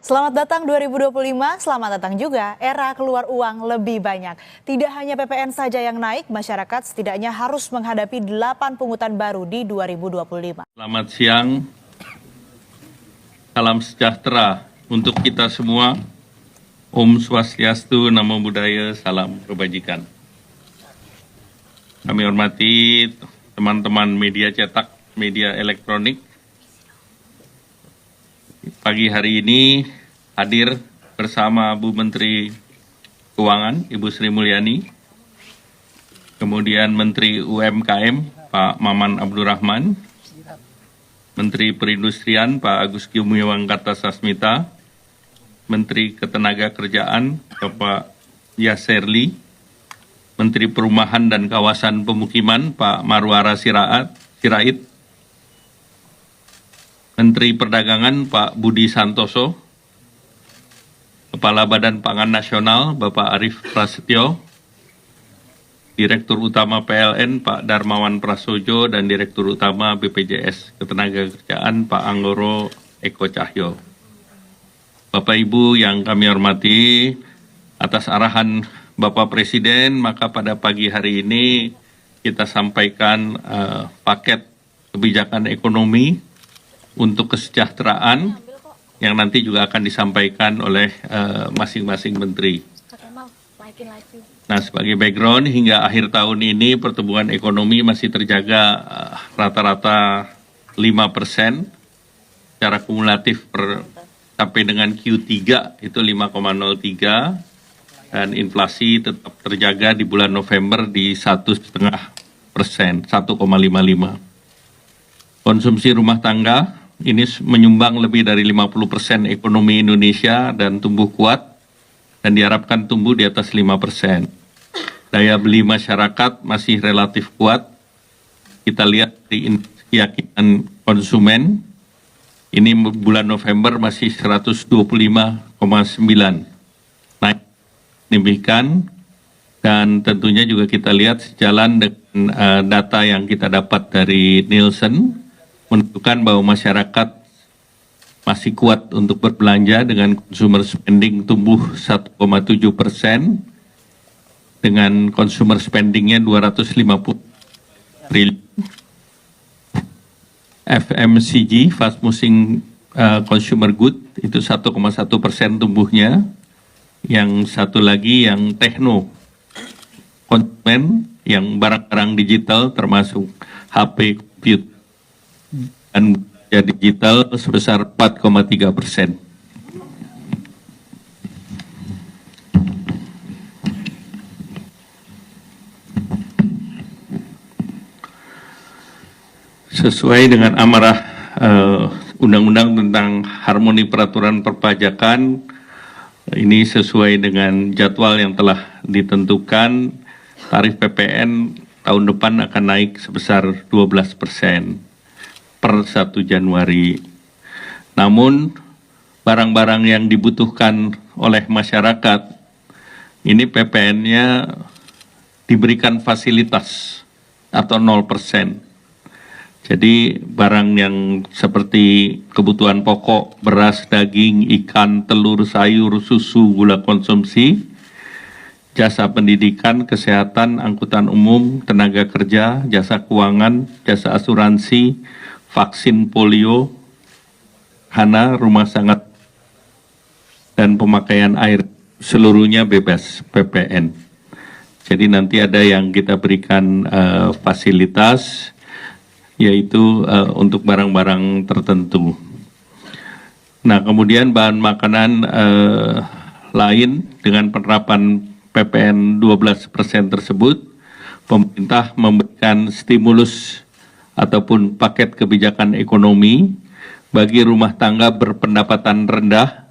Selamat datang 2025, selamat datang juga era keluar uang lebih banyak. Tidak hanya PPN saja yang naik, masyarakat setidaknya harus menghadapi 8 pungutan baru di 2025. Selamat siang, salam sejahtera untuk kita semua. Om Swastiastu, Namo Buddhaya, salam kebajikan. Kami hormati teman-teman media cetak, media elektronik. Pagi hari ini hadir bersama Bu Menteri Keuangan, Ibu Sri Mulyani, kemudian Menteri UMKM, Pak Maman Abdurrahman, Menteri Perindustrian, Pak Agus Gumiwang Kartasasmita, Menteri Ketenagakerjaan, Bapak Yasserli, Menteri Perumahan dan Kawasan Pemukiman, Pak Marwara Sirait, Menteri Perdagangan, Pak Budi Santoso, Kepala Badan Pangan Nasional, Bapak Arief Prasetyo, Direktur Utama PLN, Pak Darmawan Prasojo, dan Direktur Utama BPJS Ketenagakerjaan, Pak Anggoro Eko Cahyo. Bapak Ibu yang kami hormati, atas arahan Bapak Presiden, maka pada pagi hari ini kita sampaikan paket kebijakan ekonomi untuk kesejahteraan yang nanti juga akan disampaikan oleh masing-masing menteri. Nah, sebagai background, hingga akhir tahun ini pertumbuhan ekonomi masih terjaga rata-rata 5%, secara kumulatif sampai dengan Q3 itu 5,03, dan inflasi tetap terjaga di bulan November di 1,5%, 1,55. Konsumsi rumah tangga ini menyumbang lebih dari 50% ekonomi Indonesia dan tumbuh kuat, dan diharapkan tumbuh di atas 5%. Daya beli masyarakat masih relatif kuat. Kita lihat di keyakinan konsumen, ini bulan November masih 125,9. Naik signifikan, dan tentunya juga kita lihat sejalan dengan data yang kita dapat dari Nielsen, menunjukkan bahwa masyarakat masih kuat untuk berbelanja dengan consumer spending tumbuh 1,7%, dengan consumer spendingnya 250 triliun. FMCG, fast moving consumer good, itu 1,1% tumbuhnya. Yang satu lagi yang tekno, konsumen, yang barang-barang digital termasuk HP, komputer, dan digital sebesar 4,3%. Sesuai dengan amarah Undang-Undang tentang Harmoni Peraturan Perpajakan, ini sesuai dengan jadwal yang telah ditentukan, tarif PPN tahun depan akan naik sebesar 12% per 1 Januari. Namun, barang-barang yang dibutuhkan oleh masyarakat, ini PPN-nya diberikan fasilitas atau 0%. Jadi barang yang seperti kebutuhan pokok, beras, daging, ikan, telur, sayur, susu, gula konsumsi, jasa pendidikan, kesehatan, angkutan umum, tenaga kerja, jasa keuangan, jasa asuransi, vaksin polio, hana, rumah sangat, dan pemakaian air, seluruhnya bebas PPN. Jadi nanti ada yang kita berikan fasilitas, yaitu untuk barang-barang tertentu. Nah, kemudian bahan makanan lain dengan penerapan PPN 12% tersebut, pemerintah memberikan stimulus ataupun paket kebijakan ekonomi bagi rumah tangga berpendapatan rendah,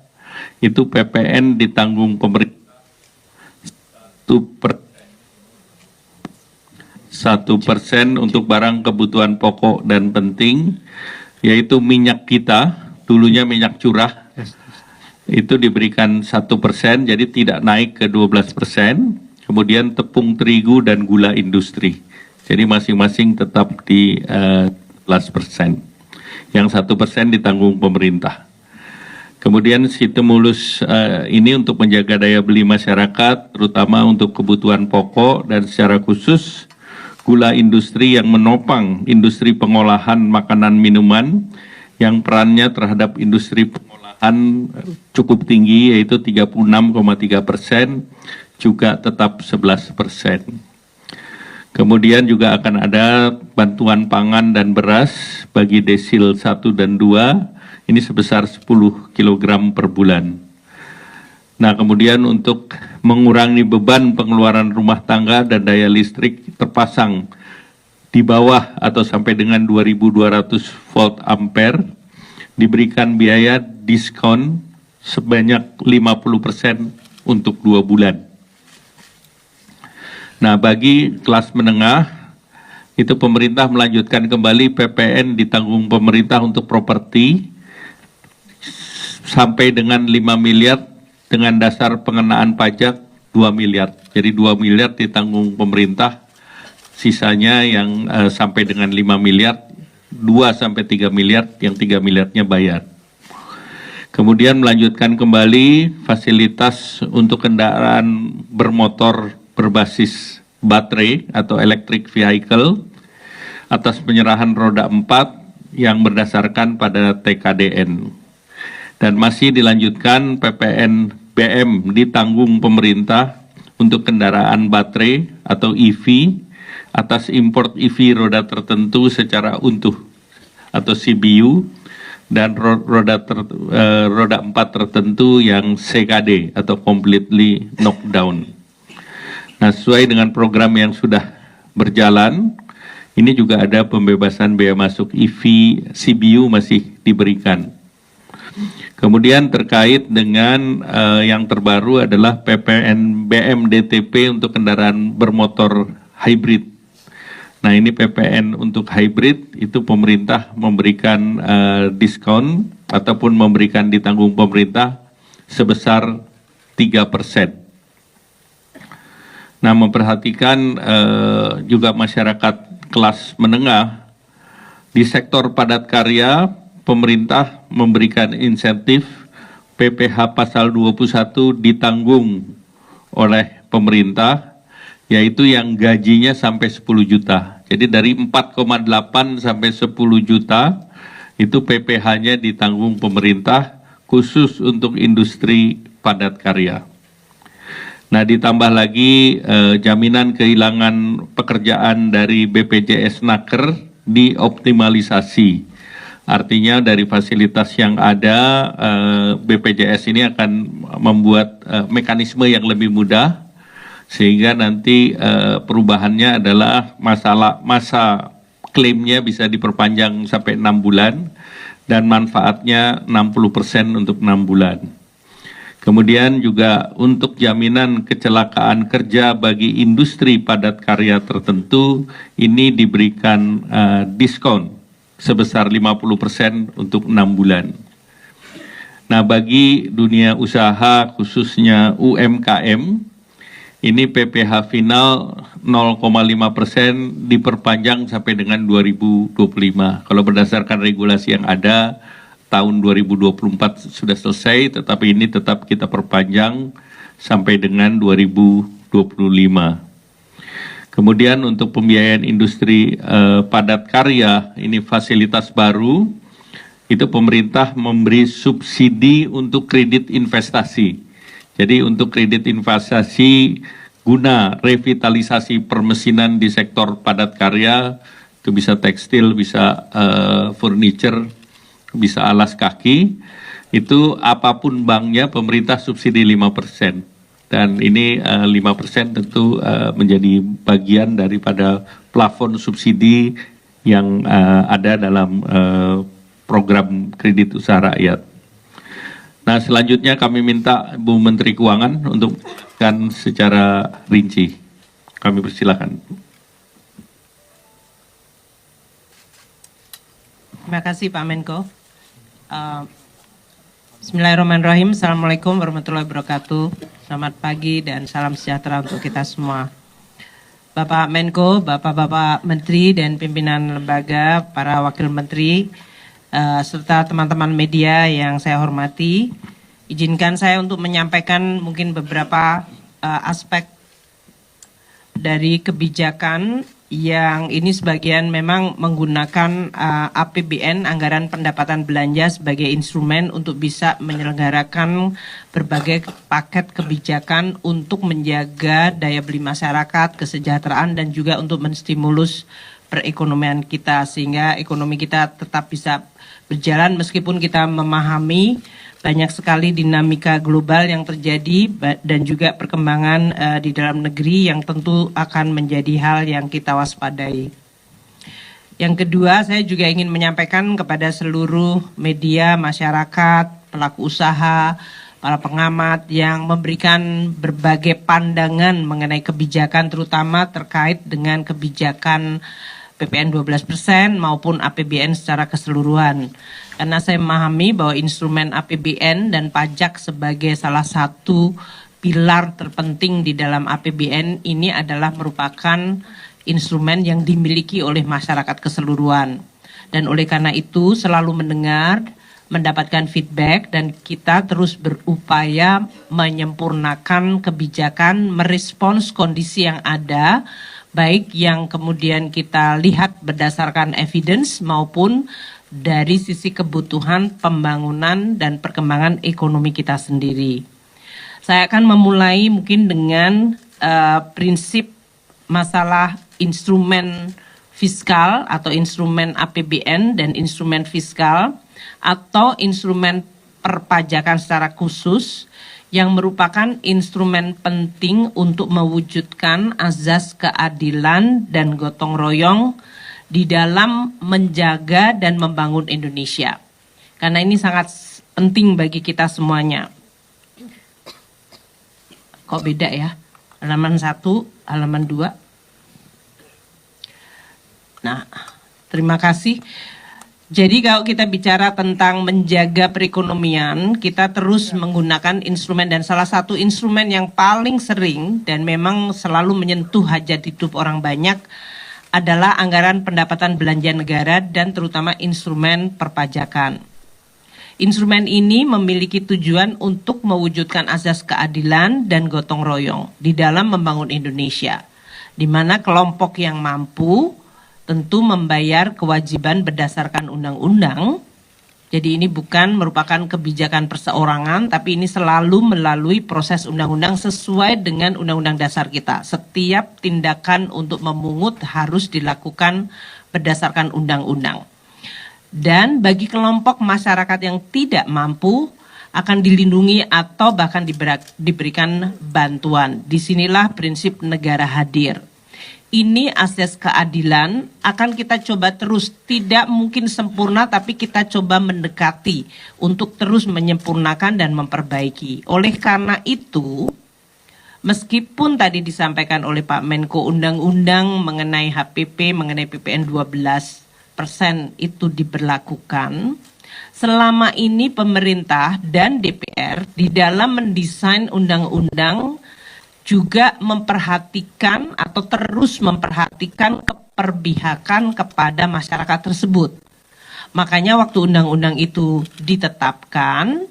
itu PPN ditanggung pemerintah 1% untuk barang kebutuhan pokok dan penting, yaitu minyak kita, dulunya minyak curah, itu diberikan 1%, jadi tidak naik ke 12%, kemudian tepung terigu dan gula industri, jadi masing-masing tetap di 11%, yang 1% ditanggung pemerintah. Kemudian stimulus ini untuk menjaga daya beli masyarakat, terutama untuk kebutuhan pokok dan secara khusus gula industri yang menopang industri pengolahan makanan minuman yang perannya terhadap industri pengolahan cukup tinggi, yaitu 36,3%, juga tetap 11%. Kemudian juga akan ada bantuan pangan dan beras bagi desil 1 dan 2, ini sebesar 10 kg per bulan. Nah, kemudian untuk mengurangi beban pengeluaran rumah tangga dan daya listrik terpasang di bawah atau sampai dengan 2200 volt ampere, diberikan biaya diskon sebanyak 50% untuk 2 bulan. Nah, bagi kelas menengah, itu pemerintah melanjutkan kembali PPN ditanggung pemerintah untuk properti sampai dengan 5 miliar dengan dasar pengenaan pajak 2 miliar. Jadi 2 miliar ditanggung pemerintah, sisanya yang sampai dengan 5 miliar, 2 sampai 3 miliar, yang 3 miliarnya bayar. Kemudian melanjutkan kembali fasilitas untuk kendaraan bermotor berbasis baterai atau electric vehicle atas penyerahan roda 4 yang berdasarkan pada TKDN. Dan masih dilanjutkan PPN BM ditanggung pemerintah untuk kendaraan baterai atau EV atas import EV roda tertentu secara utuh atau CBU dan roda 4 tertentu yang CKD atau completely knockdown. Nah, sesuai dengan program yang sudah berjalan, ini juga ada pembebasan biaya masuk EV CBU masih diberikan. Kemudian terkait dengan yang terbaru adalah PPN BM DTP untuk kendaraan bermotor hybrid. Nah, ini PPN untuk hybrid itu pemerintah memberikan diskon ataupun memberikan ditanggung pemerintah sebesar 3%. Nah, memperhatikan juga masyarakat kelas menengah di sektor padat karya, pemerintah memberikan insentif PPh pasal 21 ditanggung oleh pemerintah, yaitu yang gajinya sampai 10 juta. Jadi dari 4,8 sampai 10 juta itu PPh-nya ditanggung pemerintah khusus untuk industri padat karya. Nah, ditambah lagi jaminan kehilangan pekerjaan dari BPJS Naker dioptimalisasi. Artinya dari fasilitas yang ada, BPJS ini akan membuat mekanisme yang lebih mudah, sehingga nanti perubahannya adalah masa klaimnya bisa diperpanjang sampai 6 bulan, dan manfaatnya 60% untuk 6 bulan. Kemudian juga untuk jaminan kecelakaan kerja bagi industri padat karya tertentu, ini diberikan diskon sebesar 50% untuk 6 bulan. Nah, bagi dunia usaha khususnya UMKM, ini PPh final 0,5% diperpanjang sampai dengan 2025. Kalau berdasarkan regulasi yang ada, tahun 2024 sudah selesai, tetapi ini tetap kita perpanjang sampai dengan 2025. Kemudian untuk pembiayaan industri padat karya, ini fasilitas baru, itu pemerintah memberi subsidi untuk kredit investasi. Jadi untuk kredit investasi guna revitalisasi permesinan di sektor padat karya, itu bisa tekstil, bisa furniture, bisa alas kaki, itu apapun banknya pemerintah subsidi 5%. Dan ini 5% tentu menjadi bagian daripada plafon subsidi yang ada dalam program kredit usaha rakyat. Nah, selanjutnya kami minta Bu Menteri Keuangan untuk kan secara rinci. Kami persilakan. Terima kasih Pak Menko. Bismillahirrahmanirrahim. Assalamualaikum warahmatullahi wabarakatuh. Selamat pagi dan salam sejahtera untuk kita semua. Bapak Menko, Bapak-Bapak Menteri dan pimpinan lembaga, para wakil menteri, serta teman-teman media yang saya hormati. Izinkan saya untuk menyampaikan mungkin beberapa aspek dari kebijakan yang ini sebagian memang menggunakan APBN, anggaran pendapatan belanja, sebagai instrumen untuk bisa menyelenggarakan berbagai paket kebijakan untuk menjaga daya beli masyarakat, kesejahteraan, dan juga untuk menstimulus perekonomian kita sehingga ekonomi kita tetap bisa berjalan meskipun kita memahami banyak sekali dinamika global yang terjadi dan juga perkembangan di dalam negeri yang tentu akan menjadi hal yang kita waspadai. Yang kedua, saya juga ingin menyampaikan kepada seluruh media, masyarakat, pelaku usaha, para pengamat yang memberikan berbagai pandangan mengenai kebijakan terutama terkait dengan kebijakan PPN 12% maupun APBN secara keseluruhan. Karena saya memahami bahwa instrumen APBN dan pajak sebagai salah satu pilar terpenting di dalam APBN ini adalah merupakan instrumen yang dimiliki oleh masyarakat keseluruhan. Dan oleh karena itu selalu mendengar, mendapatkan feedback, dan kita terus berupaya menyempurnakan kebijakan, merespons kondisi yang ada, baik yang kemudian kita lihat berdasarkan evidence maupun dari sisi kebutuhan pembangunan dan perkembangan ekonomi kita sendiri. Saya akan memulai mungkin dengan prinsip masalah instrumen fiskal atau instrumen APBN dan instrumen fiskal atau instrumen perpajakan secara khusus yang merupakan instrumen penting untuk mewujudkan azas keadilan dan gotong royong di dalam menjaga dan membangun Indonesia. Karena ini sangat penting bagi kita semuanya. Kok beda ya? Halaman 1, halaman 2. Nah, terima kasih. Jadi kalau kita bicara tentang menjaga perekonomian, kita terus menggunakan instrumen, dan salah satu instrumen yang paling sering dan memang selalu menyentuh hajat hidup orang banyak adalah anggaran pendapatan belanja negara dan terutama instrumen perpajakan. Instrumen ini memiliki tujuan untuk mewujudkan azas keadilan dan gotong royong di dalam membangun Indonesia, di mana kelompok yang mampu tentu membayar kewajiban berdasarkan undang-undang. Jadi ini bukan merupakan kebijakan perseorangan, tapi ini selalu melalui proses undang-undang sesuai dengan undang-undang dasar kita. Setiap tindakan untuk memungut harus dilakukan berdasarkan undang-undang. Dan bagi kelompok masyarakat yang tidak mampu akan dilindungi atau bahkan diberikan bantuan. Disinilah prinsip negara hadir. Ini asas keadilan akan kita coba terus, tidak mungkin sempurna tapi kita coba mendekati untuk terus menyempurnakan dan memperbaiki. Oleh karena itu, meskipun tadi disampaikan oleh Pak Menko undang-undang mengenai HPP, mengenai PPN 12% itu diberlakukan, selama ini pemerintah dan DPR di dalam mendesain undang-undang juga memperhatikan atau terus memperhatikan keperbihakan kepada masyarakat tersebut. Makanya waktu undang-undang itu ditetapkan,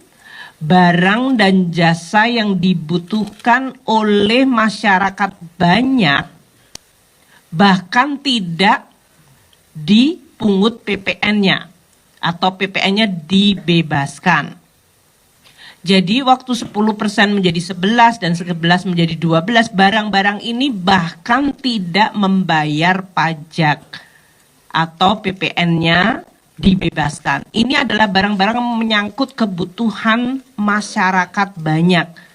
barang dan jasa yang dibutuhkan oleh masyarakat banyak bahkan tidak dipungut PPN-nya atau PPN-nya dibebaskan. Jadi waktu 10% menjadi 11 dan 11 menjadi 12, barang-barang ini bahkan tidak membayar pajak atau PPN-nya dibebaskan. Ini adalah barang-barang yang menyangkut kebutuhan masyarakat banyak.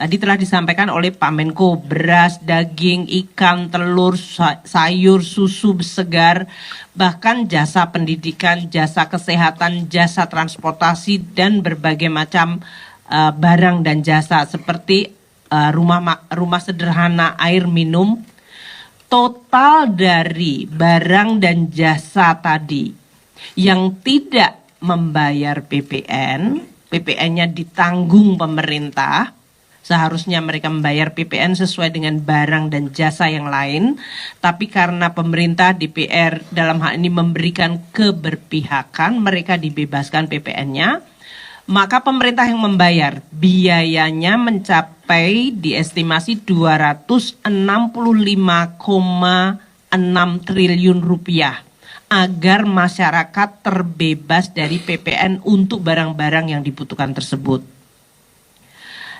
Tadi telah disampaikan oleh Pak Menko, beras, daging, ikan, telur, sayur, susu segar, bahkan jasa pendidikan, jasa kesehatan, jasa transportasi, dan berbagai macam barang dan jasa seperti rumah sederhana, air minum. Total dari barang dan jasa tadi yang tidak membayar PPN, PPN-nya ditanggung pemerintah, Seharusnya mereka membayar PPN sesuai dengan barang dan jasa yang lain, tapi karena pemerintah DPR dalam hal ini memberikan keberpihakan, mereka dibebaskan PPN-nya, maka pemerintah yang membayar. Biayanya mencapai diestimasi 265,6 triliun rupiah agar masyarakat terbebas dari PPN untuk barang-barang yang dibutuhkan tersebut.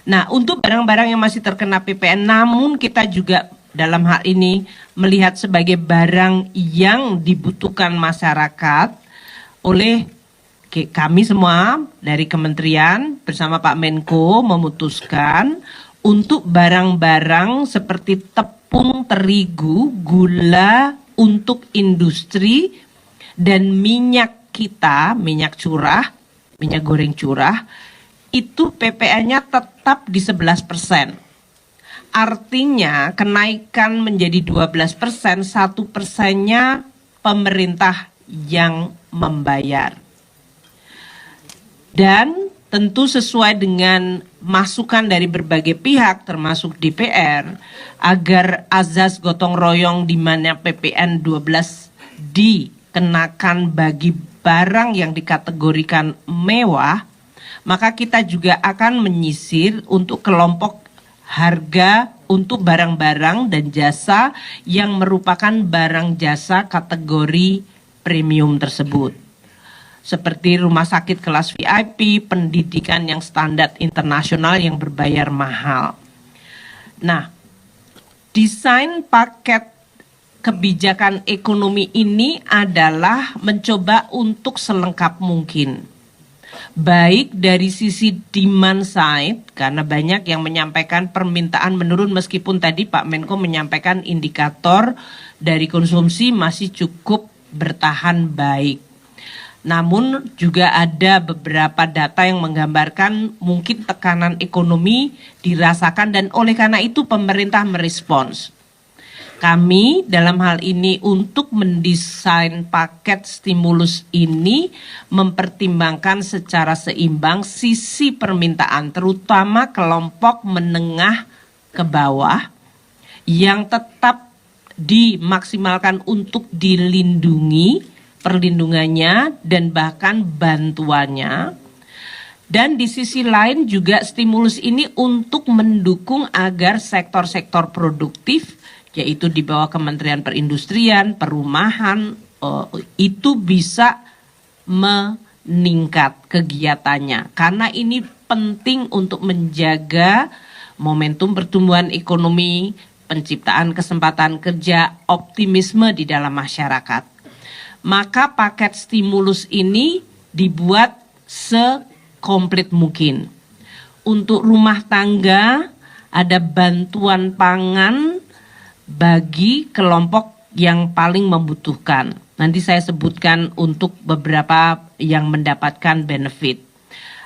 Nah, untuk barang-barang yang masih terkena PPN, namun kita juga dalam hal ini melihat sebagai barang yang dibutuhkan masyarakat oleh kami semua dari kementerian bersama Pak Menko memutuskan untuk barang-barang seperti tepung terigu, gula untuk industri, dan minyak kita, minyak curah, minyak goreng curah, itu PPN-nya tetap di 11%. Artinya kenaikan menjadi 12%, 1%-nya pemerintah yang membayar. Dan tentu sesuai dengan masukan dari berbagai pihak termasuk DPR agar azas gotong royong di mana PPN 12 dikenakan bagi barang yang dikategorikan mewah, maka kita juga akan menyisir untuk kelompok harga untuk barang-barang dan jasa yang merupakan barang jasa kategori premium tersebut. Seperti rumah sakit kelas VIP, pendidikan yang standar internasional yang berbayar mahal. Nah, desain paket kebijakan ekonomi ini adalah mencoba untuk selengkap mungkin. Baik dari sisi demand side, karena banyak yang menyampaikan permintaan menurun meskipun tadi Pak Menko menyampaikan indikator dari konsumsi masih cukup bertahan baik. Namun juga ada beberapa data yang menggambarkan mungkin tekanan ekonomi dirasakan dan oleh karena itu pemerintah merespons. Kami dalam hal ini untuk mendesain paket stimulus ini mempertimbangkan secara seimbang sisi permintaan terutama kelompok menengah ke bawah yang tetap dimaksimalkan untuk dilindungi perlindungannya dan bahkan bantuannya. Dan di sisi lain juga stimulus ini untuk mendukung agar sektor-sektor produktif yaitu di bawah Kementerian Perindustrian, Perumahan, itu bisa meningkat kegiatannya. Karena ini penting untuk menjaga momentum pertumbuhan ekonomi, penciptaan kesempatan kerja, optimisme di dalam masyarakat. Maka paket stimulus ini dibuat sekomplit mungkin. Untuk rumah tangga ada bantuan pangan bagi kelompok yang paling membutuhkan. Nanti saya sebutkan untuk beberapa yang mendapatkan benefit.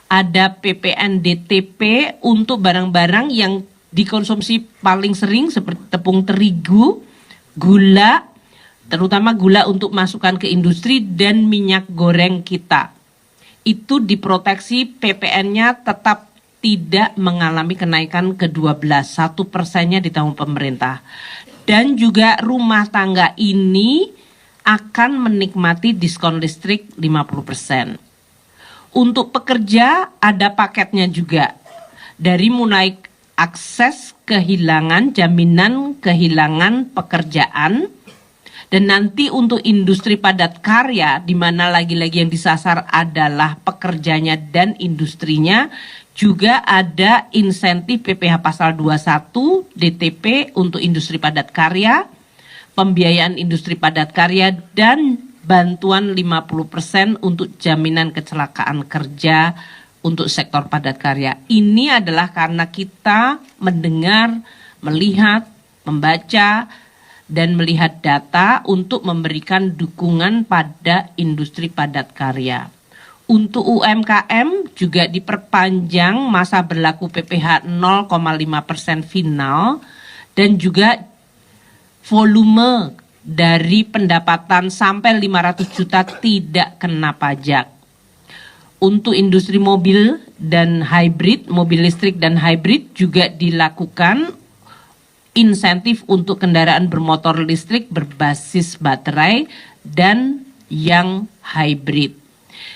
Ada PPN DTP untuk barang-barang yang dikonsumsi paling sering seperti tepung terigu, gula, terutama gula untuk masukan ke industri dan minyak goreng kita. Itu diproteksi PPN-nya tetap tidak mengalami kenaikan ke-12, 1%-nya ditanggung pemerintah. Dan juga rumah tangga ini akan menikmati diskon listrik 50%. Untuk pekerja ada paketnya juga. Dari mulai akses kehilangan, jaminan kehilangan pekerjaan. Dan nanti untuk industri padat karya, di mana lagi-lagi yang disasar adalah pekerjanya dan industrinya, juga ada insentif PPh pasal 21 DTP untuk industri padat karya, pembiayaan industri padat karya, dan bantuan 50% untuk jaminan kecelakaan kerja untuk sektor padat karya. Ini adalah karena kita mendengar, melihat, membaca, dan melihat data untuk memberikan dukungan pada industri padat karya. Untuk UMKM juga diperpanjang masa berlaku PPh 0,5% final dan juga volume dari pendapatan sampai 500 juta tidak kena pajak. Untuk industri mobil dan hybrid, mobil listrik dan hybrid juga dilakukan insentif untuk kendaraan bermotor listrik berbasis baterai dan yang hybrid.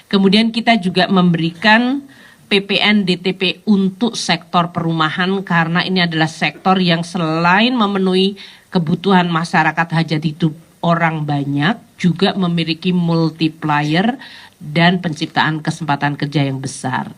Kemudian kita juga memberikan PPN DTP untuk sektor perumahan karena ini adalah sektor yang selain memenuhi kebutuhan masyarakat hajat hidup orang banyak, juga memiliki multiplier dan penciptaan kesempatan kerja yang besar.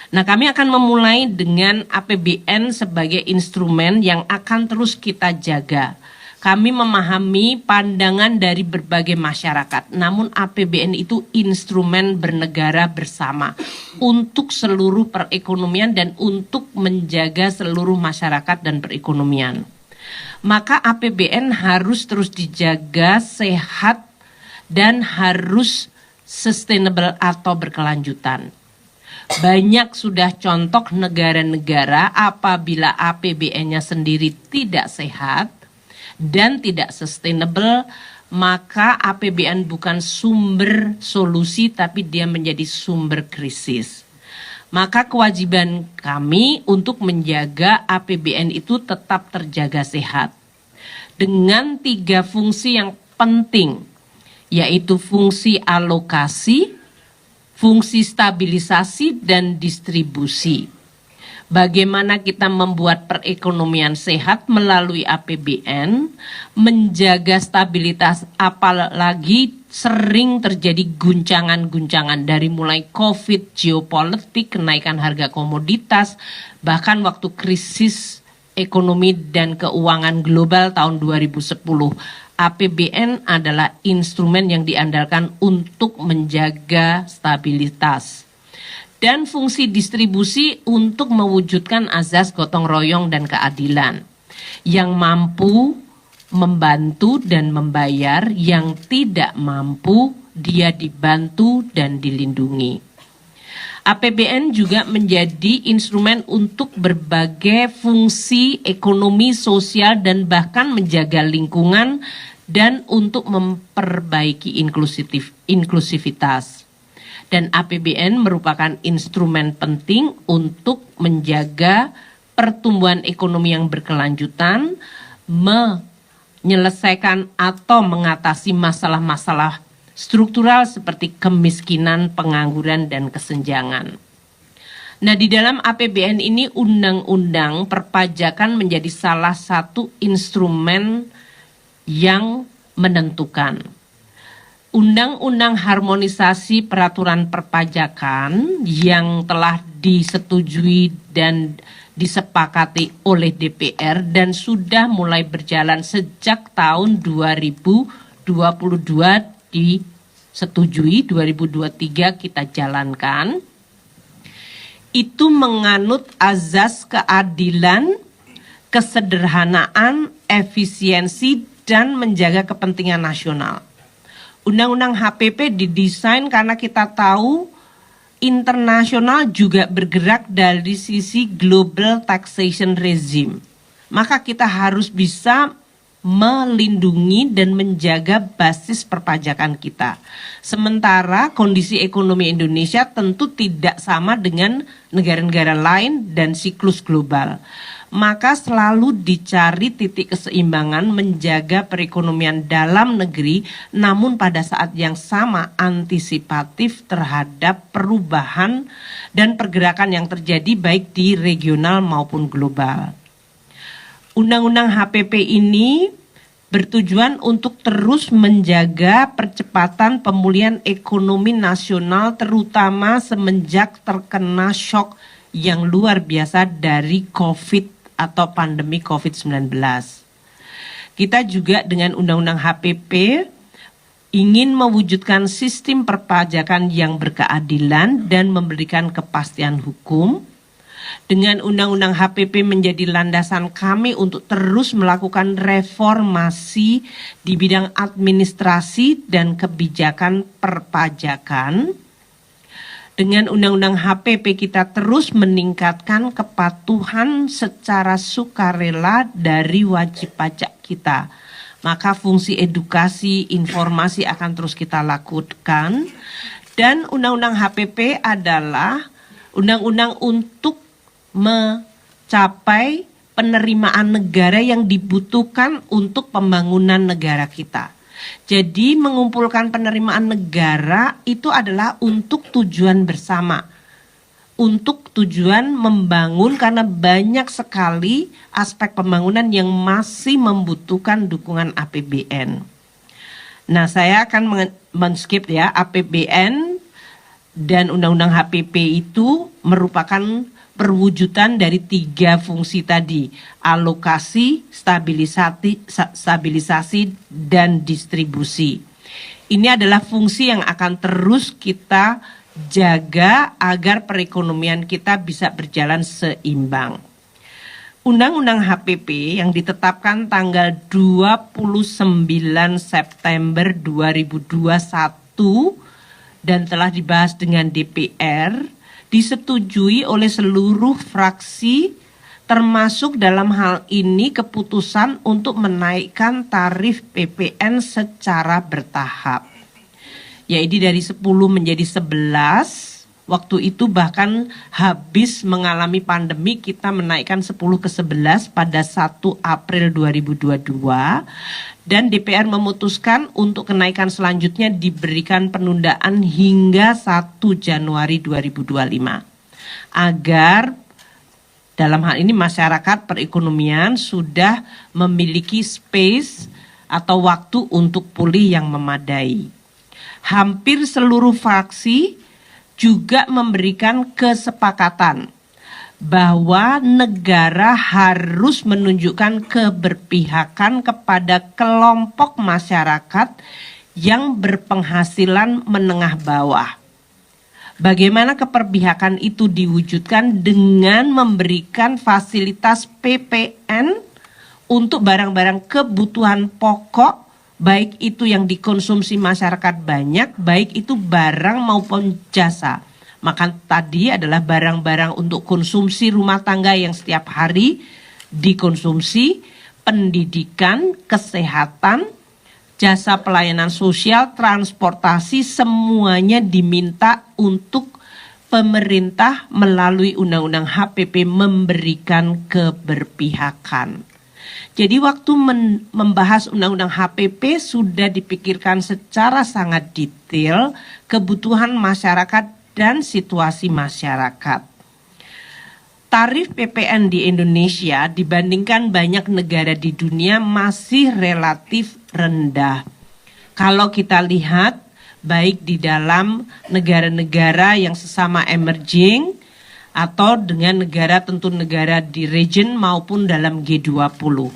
Nah, kami akan memulai dengan APBN sebagai instrumen yang akan terus kita jaga. Kami memahami pandangan dari berbagai masyarakat, namun APBN itu instrumen bernegara bersama untuk seluruh perekonomian dan untuk menjaga seluruh masyarakat dan perekonomian. Maka APBN harus terus dijaga sehat dan harus sustainable atau berkelanjutan. Banyak sudah contoh negara-negara apabila APBN-nya sendiri tidak sehat dan tidak sustainable, maka APBN bukan sumber solusi tapi dia menjadi sumber krisis. Maka kewajiban kami untuk menjaga APBN itu tetap terjaga sehat dengan 3 fungsi yang penting, yaitu fungsi alokasi, fungsi stabilisasi, dan distribusi. Bagaimana kita membuat perekonomian sehat melalui APBN, menjaga stabilitas, apalagi sering terjadi guncangan-guncangan dari mulai COVID, geopolitik, kenaikan harga komoditas, bahkan waktu krisis ekonomi dan keuangan global tahun 2010. APBN adalah instrumen yang diandalkan untuk menjaga stabilitas. Dan fungsi distribusi untuk mewujudkan azas gotong royong dan keadilan. Yang mampu membantu dan membayar, yang tidak mampu dia dibantu dan dilindungi. APBN juga menjadi instrumen untuk berbagai fungsi ekonomi, sosial, dan bahkan menjaga lingkungan dan untuk memperbaiki inklusivitas. Dan APBN merupakan instrumen penting untuk menjaga pertumbuhan ekonomi yang berkelanjutan, menyelesaikan atau mengatasi masalah-masalah struktural seperti kemiskinan, pengangguran, dan kesenjangan. Nah, di dalam APBN ini undang-undang perpajakan menjadi salah satu instrumen yang menentukan. Undang-undang harmonisasi peraturan perpajakan yang telah disetujui dan disepakati oleh DPR dan sudah mulai berjalan sejak tahun 2022 disetujui, 2023 kita jalankan, itu menganut azas keadilan, kesederhanaan, efisiensi, dan menjaga kepentingan nasional. Undang-undang HPP didesain karena kita tahu internasional juga bergerak dari sisi global taxation regime. Maka kita harus bisa melindungi dan menjaga basis perpajakan kita. Sementara kondisi ekonomi Indonesia tentu tidak sama dengan negara-negara lain dan siklus global. Maka selalu dicari titik keseimbangan menjaga perekonomian dalam negeri, namun pada saat yang sama antisipatif terhadap perubahan dan pergerakan yang terjadi baik di regional maupun global. Undang-undang HPP ini bertujuan untuk terus menjaga percepatan pemulihan ekonomi nasional terutama semenjak terkena shock yang luar biasa dari COVID atau pandemi COVID-19. Kita juga dengan Undang-Undang HPP ingin mewujudkan sistem perpajakan yang berkeadilan dan memberikan kepastian hukum. Dengan Undang-Undang HPP menjadi landasan kami untuk terus melakukan reformasi di bidang administrasi dan kebijakan perpajakan. Dengan Undang-Undang HPP kita terus meningkatkan kepatuhan secara sukarela dari wajib pajak kita. Maka fungsi edukasi, informasi akan terus kita lakukan. Dan Undang-Undang HPP adalah undang-undang untuk mencapai penerimaan negara yang dibutuhkan untuk pembangunan negara kita. Jadi mengumpulkan penerimaan negara itu adalah untuk tujuan bersama. Untuk tujuan membangun, karena banyak sekali aspek pembangunan yang masih membutuhkan dukungan APBN. Nah, saya akan men-skip ya, APBN dan Undang-Undang HPP itu merupakan perwujudan dari 3 fungsi tadi, alokasi, stabilisasi, dan distribusi. Ini adalah fungsi yang akan terus kita jaga agar perekonomian kita bisa berjalan seimbang. Undang-Undang HPP yang ditetapkan tanggal 29 September 2021 dan telah dibahas dengan DPR, disetujui oleh seluruh fraksi, termasuk dalam hal ini keputusan untuk menaikkan tarif PPN secara bertahap, yaitu dari 10 menjadi 11. Waktu itu bahkan habis mengalami pandemi, kita menaikkan 10 ke 11 pada 1 April 2022. Dan DPR memutuskan untuk kenaikan selanjutnya diberikan penundaan hingga 1 Januari 2025. Agar dalam hal ini masyarakat perekonomian sudah memiliki space atau waktu untuk pulih yang memadai. Hampir seluruh fraksi juga memberikan kesepakatan bahwa negara harus menunjukkan keberpihakan kepada kelompok masyarakat yang berpenghasilan menengah bawah. Bagaimana keberpihakan itu diwujudkan? Dengan memberikan fasilitas PPN untuk barang-barang kebutuhan pokok, baik itu yang dikonsumsi masyarakat banyak, baik itu barang maupun jasa. Maka tadi adalah barang-barang untuk konsumsi rumah tangga yang setiap hari dikonsumsi, pendidikan, kesehatan, jasa pelayanan sosial, transportasi, semuanya diminta untuk pemerintah melalui Undang-Undang HPP memberikan keberpihakan. Jadi waktu membahas Undang-Undang HPP sudah dipikirkan secara sangat detail kebutuhan masyarakat dan situasi masyarakat. Tarif PPN di Indonesia dibandingkan banyak negara di dunia masih relatif rendah. Kalau kita lihat baik di dalam negara-negara yang sesama emerging atau dengan negara tentu negara di region maupun dalam G20.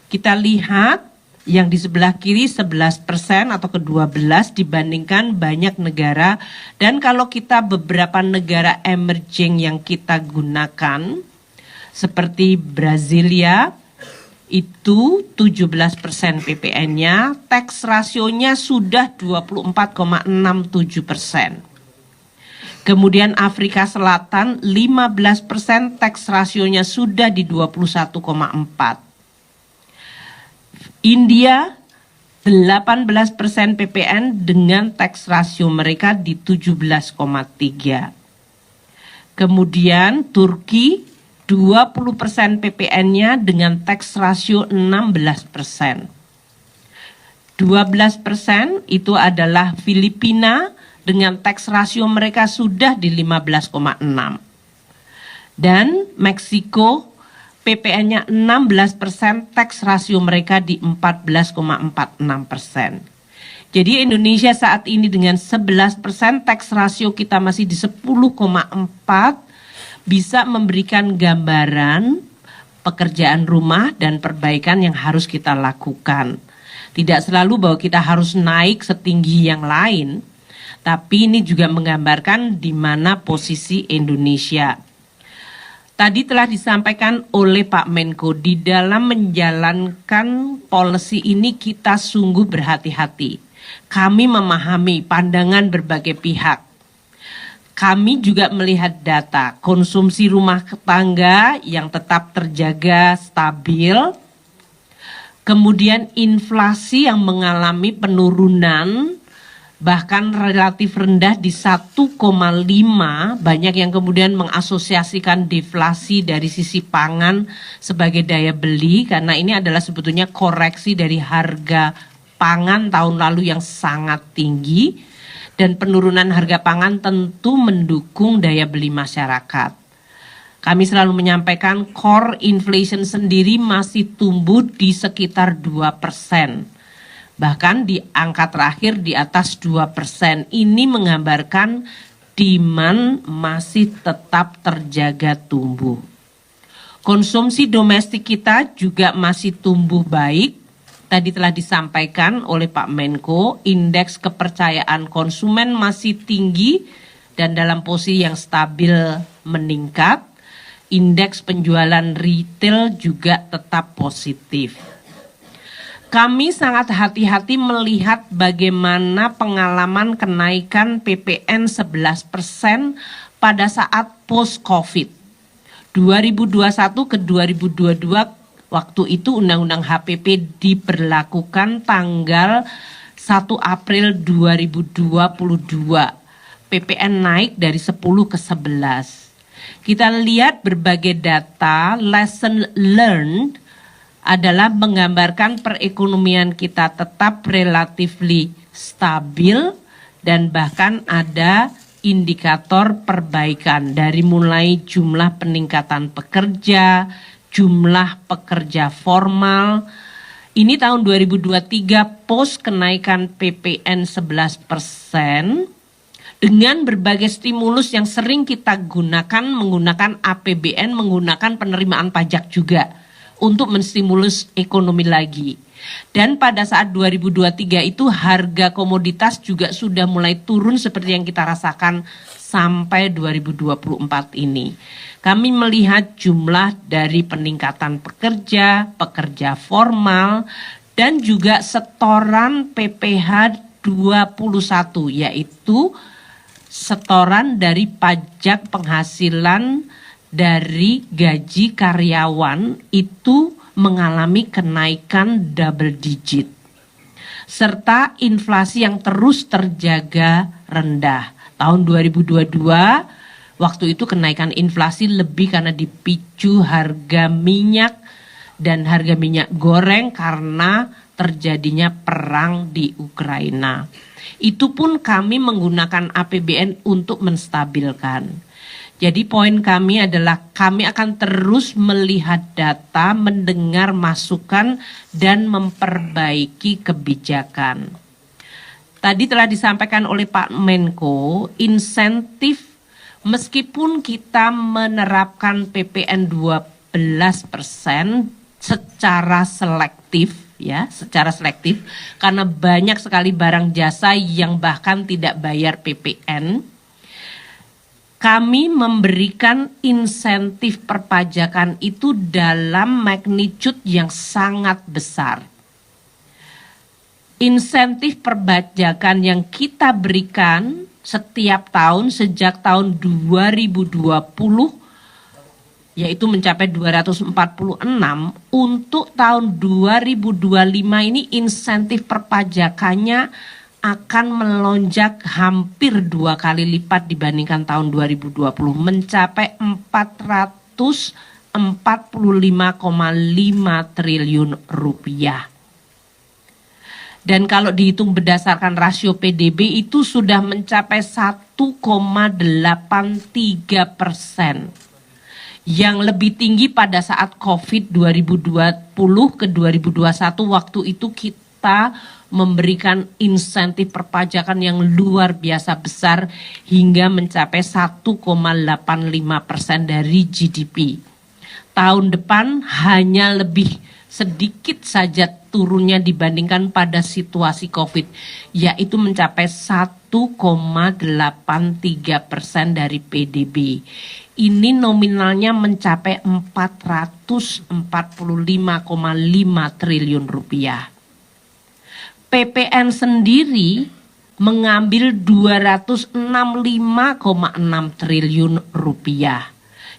Kita lihat yang di sebelah kiri 11% atau ke-12 dibandingkan banyak negara. Dan kalau kita beberapa negara emerging yang kita gunakan seperti Brasilia itu 17% PPN-nya, tax rasionya sudah 24,67%. Kemudian Afrika Selatan 15% tax rasionya sudah di 21,4%. India 18% PPN dengan tax rasio mereka di 17,3. Kemudian Turki 20% PPN-nya dengan tax rasio 16%. 12% itu adalah Filipina dengan tax rasio mereka sudah di 15,6. Dan Meksiko PPN-nya 16%, tax rasio mereka di 14,46%. Jadi Indonesia saat ini dengan 11%, tax rasio kita masih di 10,4, bisa memberikan gambaran pekerjaan rumah dan perbaikan yang harus kita lakukan. Tidak selalu bahwa kita harus naik setinggi yang lain, tapi ini juga menggambarkan di mana posisi Indonesia. Tadi telah disampaikan oleh Pak Menko, di dalam menjalankan policy ini kita sungguh berhati-hati. Kami memahami pandangan berbagai pihak. Kami juga melihat data konsumsi rumah tangga yang tetap terjaga stabil. Kemudian inflasi yang mengalami penurunan bahkan relatif rendah di 1,5, banyak yang kemudian mengasosiasikan deflasi dari sisi pangan sebagai daya beli, karena ini adalah sebetulnya koreksi dari harga pangan tahun lalu yang sangat tinggi, dan penurunan harga pangan tentu mendukung daya beli masyarakat. Kami selalu menyampaikan core inflation sendiri masih tumbuh di sekitar 2%. Bahkan di angka terakhir di atas 2%. Ini menggambarkan demand masih tetap terjaga tumbuh. Konsumsi domestik kita juga masih tumbuh baik. Tadi telah disampaikan oleh Pak Menko, indeks kepercayaan konsumen masih tinggi dan dalam posisi yang stabil meningkat. Indeks penjualan retail juga tetap positif. Kami sangat hati-hati melihat bagaimana pengalaman kenaikan PPN 11% pada saat post-COVID. 2021 ke 2022, waktu itu Undang-Undang HPP diberlakukan tanggal 1 April 2022. PPN naik dari 10 ke 11. Kita lihat berbagai data, lesson learned adalah menggambarkan perekonomian kita tetap relatively stabil dan bahkan ada indikator perbaikan dari mulai jumlah peningkatan pekerja, jumlah pekerja formal. Ini tahun 2023 post kenaikan PPN 11%. Dengan berbagai stimulus yang sering kita gunakan, menggunakan APBN, menggunakan penerimaan pajak juga untuk menstimulus ekonomi lagi. Dan pada saat 2023 itu harga komoditas juga sudah mulai turun seperti yang kita rasakan sampai 2024 ini. Kami melihat jumlah dari peningkatan pekerja, pekerja formal, dan juga setoran PPh 21, yaitu setoran dari pajak penghasilan dari gaji karyawan itu mengalami kenaikan double digit. Serta inflasi yang terus terjaga rendah. Tahun 2022, waktu itu kenaikan inflasi lebih karena dipicu harga minyak dan harga minyak goreng karena terjadinya perang di Ukraina. Itu pun kami menggunakan APBN untuk menstabilkan. Jadi poin kami adalah kami akan terus melihat data, mendengar masukan, dan memperbaiki kebijakan. Tadi telah disampaikan oleh Pak Menko, insentif meskipun kita menerapkan PPN 12% secara selektif, ya, secara selektif karena banyak sekali barang jasa yang bahkan tidak bayar PPN. Kami memberikan insentif perpajakan itu dalam magnitude yang sangat besar. Insentif perpajakan yang kita berikan setiap tahun sejak tahun 2020 yaitu mencapai 246, untuk tahun 2025 ini insentif perpajakannya akan melonjak hampir 2 kali lipat dibandingkan tahun 2020, mencapai 445,5 triliun rupiah. Dan kalau dihitung berdasarkan rasio PDB itu sudah mencapai 1,83%. Yang lebih tinggi pada saat COVID 2020 ke 2021, waktu itu kita memberikan insentif perpajakan yang luar biasa besar hingga mencapai 1,85% dari GDP. Tahun depan hanya lebih sedikit saja turunnya dibandingkan pada situasi COVID, yaitu mencapai 1,83% dari PDB. Ini nominalnya mencapai 445,5 triliun rupiah. PPN sendiri mengambil 265,6 triliun rupiah.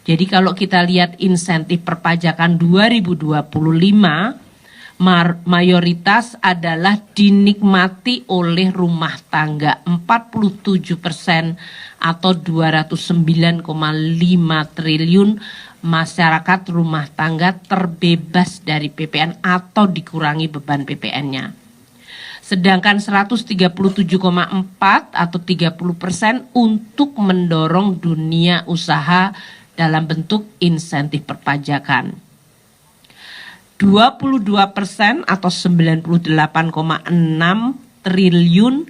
Jadi kalau kita lihat insentif perpajakan 2025 mayoritas adalah dinikmati oleh rumah tangga, 47% atau 209,5 triliun masyarakat rumah tangga terbebas dari PPN atau dikurangi beban PPN-nya. Sedangkan 137,4 atau 30% untuk mendorong dunia usaha dalam bentuk insentif perpajakan. 22% atau 98,6 triliun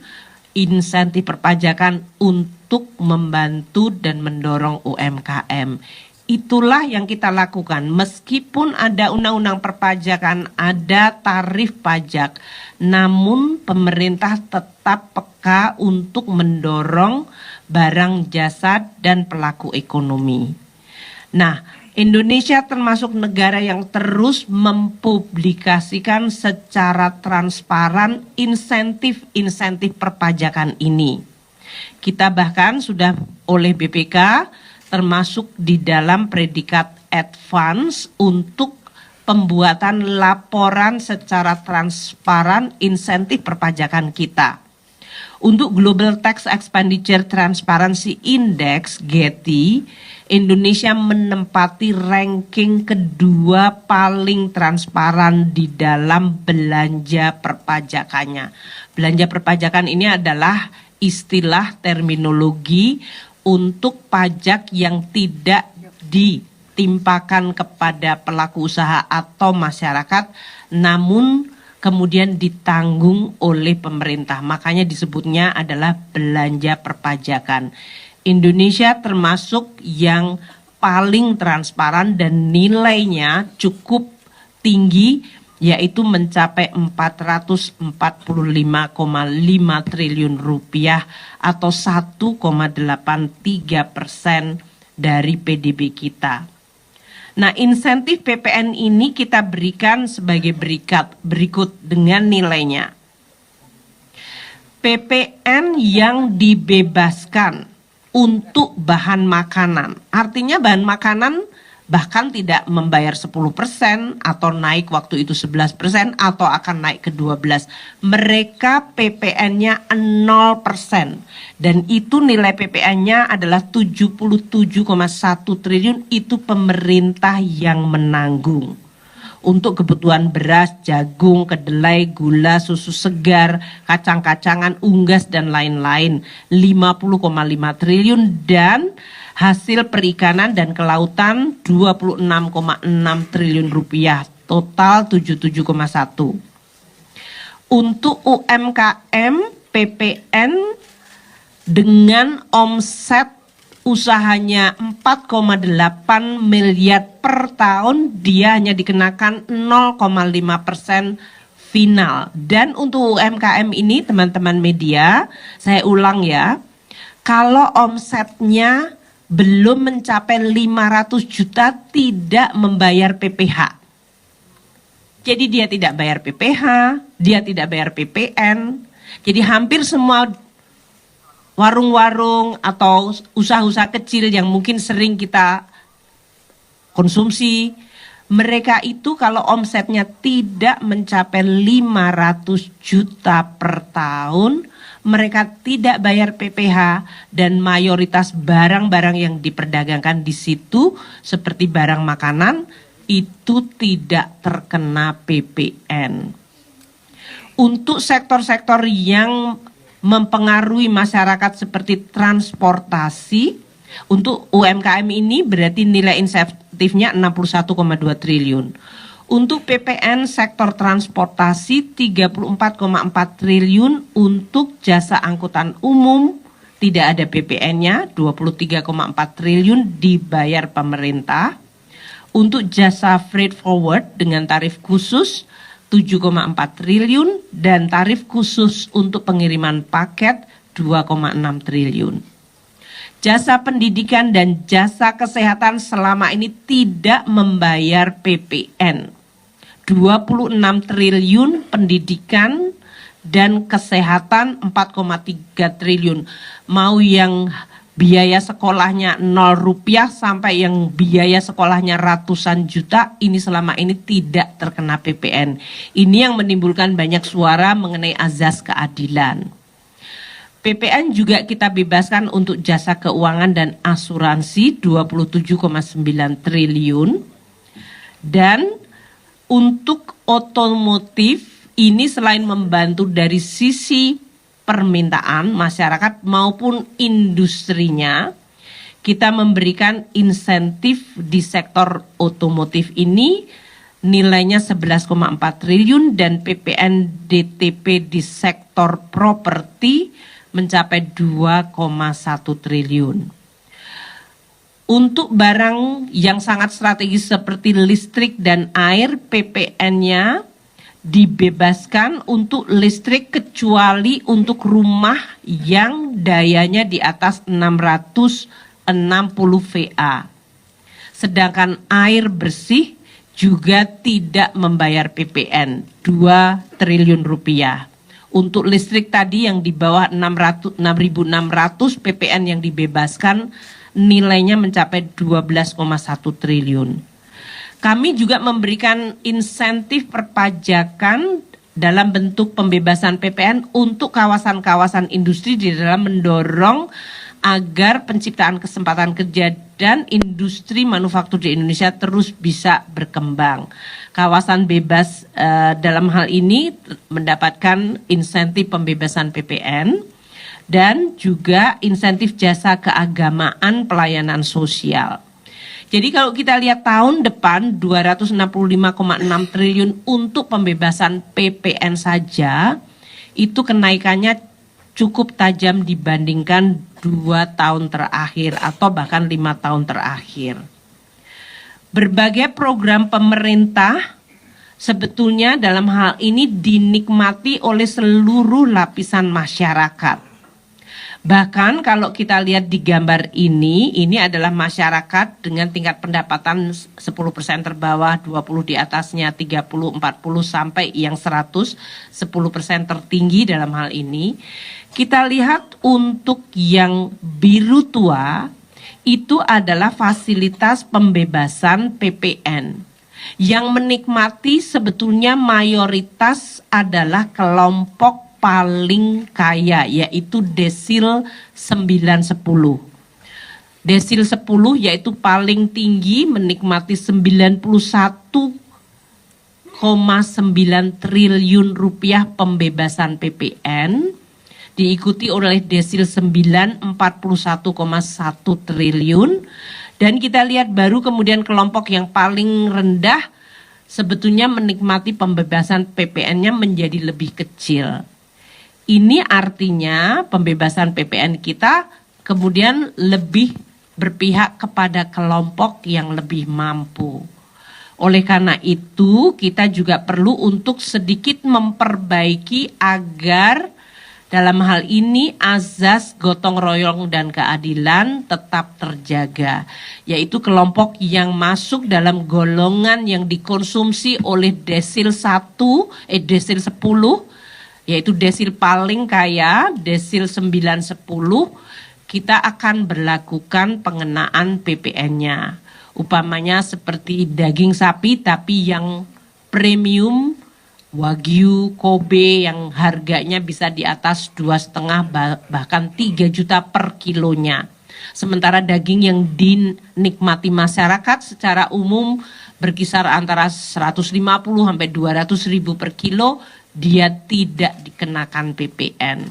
insentif perpajakan untuk membantu dan mendorong UMKM. Itulah yang kita lakukan. Meskipun ada undang-undang perpajakan, ada tarif pajak, namun pemerintah tetap peka untuk mendorong barang jasa dan pelaku ekonomi. Nah, Indonesia termasuk negara yang terus mempublikasikan secara transparan insentif perpajakan ini. Kita bahkan sudah oleh BPK termasuk di dalam predikat advance untuk pembuatan laporan secara transparan insentif perpajakan kita. Untuk Global Tax Expenditure Transparency Index (GETI), Indonesia menempati ranking kedua paling transparan di dalam belanja perpajakannya. Belanja perpajakan ini adalah istilah terminologi untuk pajak yang tidak ditimpakan kepada pelaku usaha atau masyarakat, namun kemudian ditanggung oleh pemerintah. Makanya disebutnya adalah belanja perpajakan. Indonesia termasuk yang paling transparan dan nilainya cukup tinggi, yaitu mencapai 445,5 triliun rupiah atau 1,83% dari PDB kita. Nah, insentif PPN ini kita berikan sebagai berikut dengan nilainya. PPN yang dibebaskan untuk bahan makanan, artinya bahan makanan bahkan tidak membayar 10% atau naik waktu itu 11% atau akan naik ke 12%. Mereka PPN-nya 0% dan itu nilai PPN-nya adalah 77,1 triliun, itu pemerintah yang menanggung. Untuk kebutuhan beras, jagung, kedelai, gula, susu segar, kacang-kacangan, unggas dan lain-lain 50,5 triliun dan hasil perikanan dan kelautan 26,6 triliun rupiah, total 77,1. Untuk UMKM PPN dengan omset usahanya 4,8 miliar per tahun, dia hanya dikenakan 0,5% final. Dan untuk UMKM ini teman-teman media, saya ulang ya, kalau omsetnya belum mencapai 500 juta tidak membayar PPh. Jadi dia tidak bayar PPh, dia tidak bayar PPN. Jadi hampir semua warung-warung atau usaha-usaha kecil yang mungkin sering kita konsumsi, mereka itu kalau omsetnya tidak mencapai 500 juta per tahun, mereka tidak bayar PPh dan mayoritas barang-barang yang diperdagangkan di situ seperti barang makanan itu tidak terkena PPN. Untuk sektor-sektor yang mempengaruhi masyarakat seperti transportasi, untuk UMKM ini berarti nilai insentifnya 61,2 triliun. Untuk PPN sektor transportasi 34,4 triliun, untuk jasa angkutan umum tidak ada PPN-nya 23,4 triliun dibayar pemerintah. Untuk jasa freight forward dengan tarif khusus 7,4 triliun dan tarif khusus untuk pengiriman paket 2,6 triliun. Jasa pendidikan dan jasa kesehatan selama ini tidak membayar PPN. 26 triliun pendidikan dan kesehatan 4,3 triliun. Mau yang biaya sekolahnya 0 rupiah sampai yang biaya sekolahnya ratusan juta, ini selama ini tidak terkena PPN. Ini yang menimbulkan banyak suara mengenai azas keadilan. PPN juga kita bebaskan untuk jasa keuangan dan asuransi 27,9 triliun. Dan untuk otomotif ini selain membantu dari sisi permintaan masyarakat maupun industrinya, kita memberikan insentif di sektor otomotif ini nilainya 11,4 triliun dan PPN DTP di sektor properti mencapai 2,1 triliun. Untuk barang yang sangat strategis seperti listrik dan air, PPN-nya dibebaskan untuk listrik kecuali untuk rumah yang dayanya di atas 660 VA. Sedangkan air bersih juga tidak membayar PPN 2 triliun rupiah. Untuk listrik tadi yang di bawah 6.600 PPN yang dibebaskan nilainya mencapai 12,1 triliun. Kami juga memberikan insentif perpajakan dalam bentuk pembebasan PPN untuk kawasan-kawasan industri di dalam mendorong agar penciptaan kesempatan kerja dan industri manufaktur di Indonesia terus bisa berkembang. Kawasan bebas dalam hal ini mendapatkan insentif pembebasan PPN dan juga insentif jasa keagamaan pelayanan sosial. Jadi kalau kita lihat tahun depan 265,6 triliun untuk pembebasan PPN saja, itu kenaikannya cukup tajam dibandingkan 2 tahun terakhir atau bahkan 5 tahun terakhir. Berbagai program pemerintah sebetulnya dalam hal ini dinikmati oleh seluruh lapisan masyarakat. Bahkan kalau kita lihat di gambar ini adalah masyarakat dengan tingkat pendapatan 10% terbawah, 20 di atasnya, 30, 40 sampai yang 100, 10% tertinggi dalam hal ini. Kita lihat untuk yang biru tua itu adalah fasilitas pembebasan PPN. Yang menikmati sebetulnya mayoritas adalah kelompok paling kaya, yaitu desil 910. Desil 10 yaitu paling tinggi menikmati 91,9 triliun rupiah pembebasan PPN, diikuti oleh desil 9 41,1 triliun, dan kita lihat baru kemudian kelompok yang paling rendah sebetulnya menikmati pembebasan PPN-nya menjadi lebih kecil. Ini artinya pembebasan PPN kita kemudian lebih berpihak kepada kelompok yang lebih mampu. Oleh karena itu kita juga perlu untuk sedikit memperbaiki agar dalam hal ini azas gotong royong dan keadilan tetap terjaga. Yaitu kelompok yang masuk dalam golongan yang dikonsumsi oleh desil 10, yaitu desil paling kaya, desil 910, kita akan berlakukan pengenaan PPN-nya. Upamanya seperti daging sapi tapi yang premium, Wagyu, Kobe yang harganya bisa di atas 2,5 bahkan 3 juta per kilonya. Sementara daging yang dinikmati masyarakat secara umum berkisar antara 150 sampai 200 ribu per kilo, dia tidak dikenakan PPN.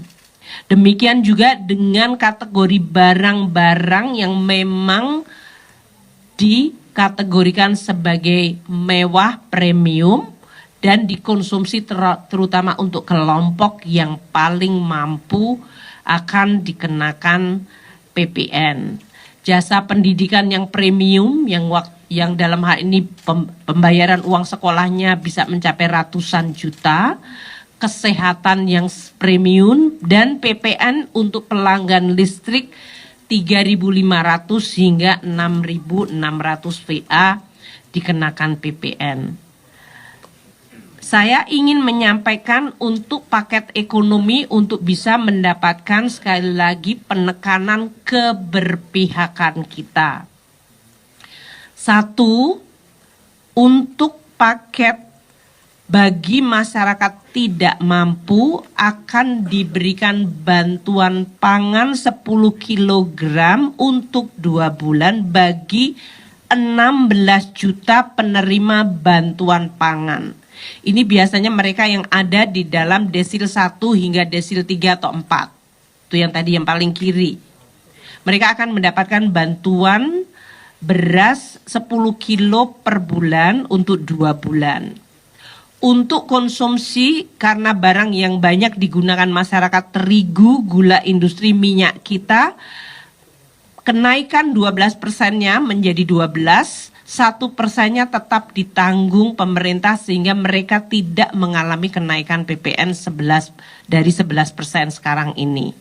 Demikian juga dengan kategori barang-barang yang memang dikategorikan sebagai mewah premium dan dikonsumsi terutama untuk kelompok yang paling mampu akan dikenakan PPN. Jasa pendidikan yang premium yang dalam hal ini pembayaran uang sekolahnya bisa mencapai ratusan juta, kesehatan yang premium, dan PPN untuk pelanggan listrik 3.500 hingga 6.600 VA dikenakan PPN. Saya ingin menyampaikan untuk paket ekonomi untuk bisa mendapatkan sekali lagi penekanan keberpihakan kita. Satu, untuk paket bagi masyarakat tidak mampu akan diberikan bantuan pangan 10 kg untuk 2 bulan bagi 16 juta penerima bantuan pangan. Ini biasanya mereka yang ada di dalam desil 1 hingga desil 3 atau 4. Itu yang tadi yang paling kiri. Mereka akan mendapatkan bantuan beras 10 kilo per bulan untuk 2 bulan. Untuk konsumsi karena barang yang banyak digunakan masyarakat terigu, gula, industri minyak kita, kenaikan 12%-nya menjadi 12%, 1%-nya tetap ditanggung pemerintah sehingga mereka tidak mengalami kenaikan PPN 11 dari 11% sekarang ini.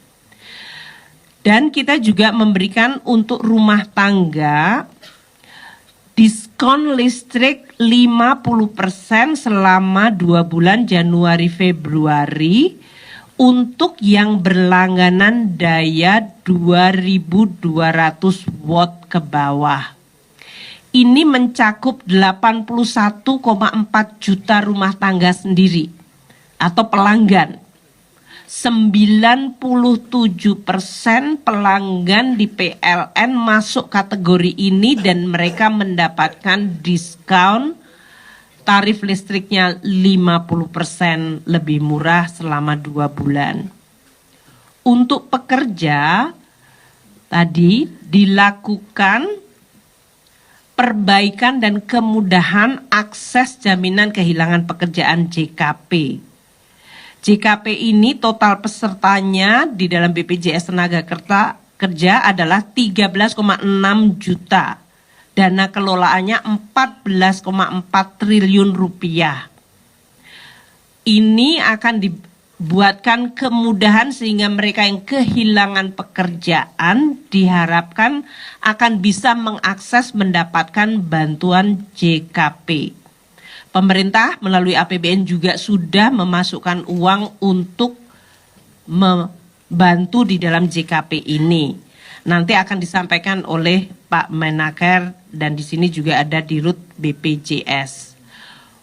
Dan kita juga memberikan untuk rumah tangga diskon listrik 50% selama 2 bulan Januari Februari untuk yang berlangganan daya 2200 watt ke bawah. Ini mencakup 81,4 juta rumah tangga sendiri atau pelanggan. 97% pelanggan di PLN masuk kategori ini dan mereka mendapatkan diskon tarif listriknya 50% lebih murah selama 2 bulan. Untuk pekerja tadi dilakukan perbaikan dan kemudahan akses jaminan kehilangan pekerjaan JKP. JKP ini total pesertanya di dalam BPJS Tenaga Kerja adalah 13,6 juta. Dana kelolaannya 14,4 triliun rupiah. Ini akan dibuatkan kemudahan sehingga mereka yang kehilangan pekerjaan diharapkan akan bisa mengakses mendapatkan bantuan JKP. Pemerintah melalui APBN juga sudah memasukkan uang untuk membantu di dalam JKP ini. Nanti akan disampaikan oleh Pak Menaker dan di sini juga ada Dirut BPJS.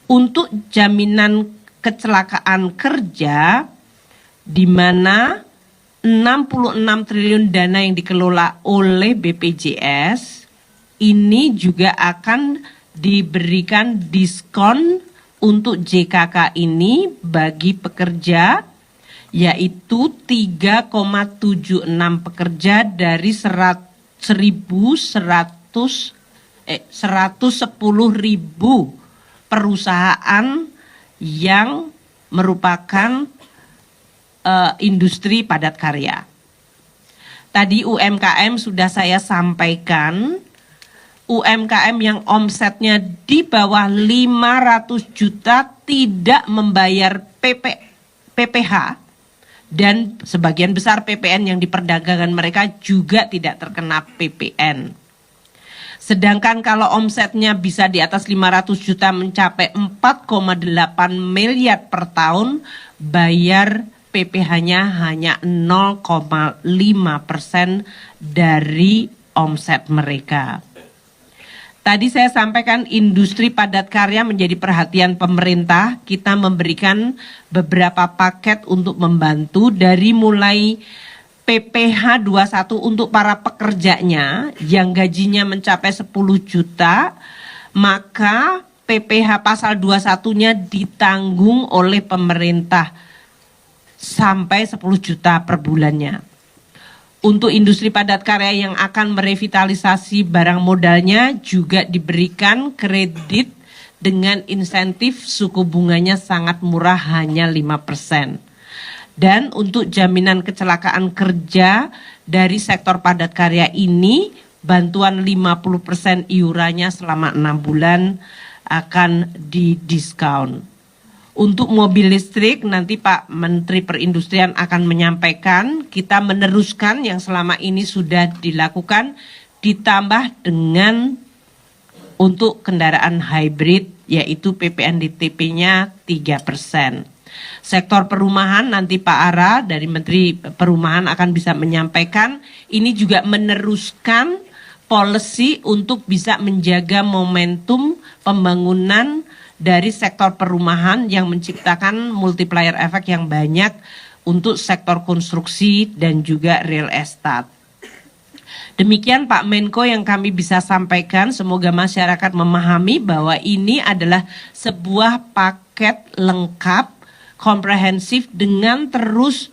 Untuk jaminan kecelakaan kerja di mana 66 triliun dana yang dikelola oleh BPJS ini juga akan diberikan diskon untuk JKK ini bagi pekerja yaitu 3,76 pekerja dari 110.000 perusahaan yang merupakan industri padat karya. Tadi UMKM sudah saya sampaikan. UMKM yang omsetnya di bawah 500 juta tidak membayar PPH dan sebagian besar PPN yang diperdagangkan mereka juga tidak terkena PPN. Sedangkan kalau omsetnya bisa di atas 500 juta mencapai 4,8 miliar per tahun, bayar PPH-nya hanya 0,5% dari omset mereka. Tadi saya sampaikan industri padat karya menjadi perhatian pemerintah. Kita memberikan beberapa paket untuk membantu dari mulai PPH 21 untuk para pekerjanya yang gajinya mencapai 10 juta, maka PPH pasal 21-nya ditanggung oleh pemerintah sampai 10 juta per bulannya. Untuk industri padat karya yang akan merevitalisasi barang modalnya juga diberikan kredit dengan insentif suku bunganya sangat murah hanya 5%. Dan untuk jaminan kecelakaan kerja dari sektor padat karya ini bantuan 50% iurannya selama 6 bulan akan didiskon. Untuk mobil listrik nanti Pak Menteri Perindustrian akan menyampaikan, kita meneruskan yang selama ini sudah dilakukan ditambah dengan untuk kendaraan hybrid yaitu PPNDTP-nya 3%. Sektor perumahan nanti Pak Ara dari Menteri Perumahan akan bisa menyampaikan, ini juga meneruskan policy untuk bisa menjaga momentum pembangunan dari sektor perumahan yang menciptakan multiplier effect yang banyak untuk sektor konstruksi dan juga real estate. Demikian Pak Menko yang kami bisa sampaikan, semoga masyarakat memahami bahwa ini adalah sebuah paket lengkap, komprehensif dengan terus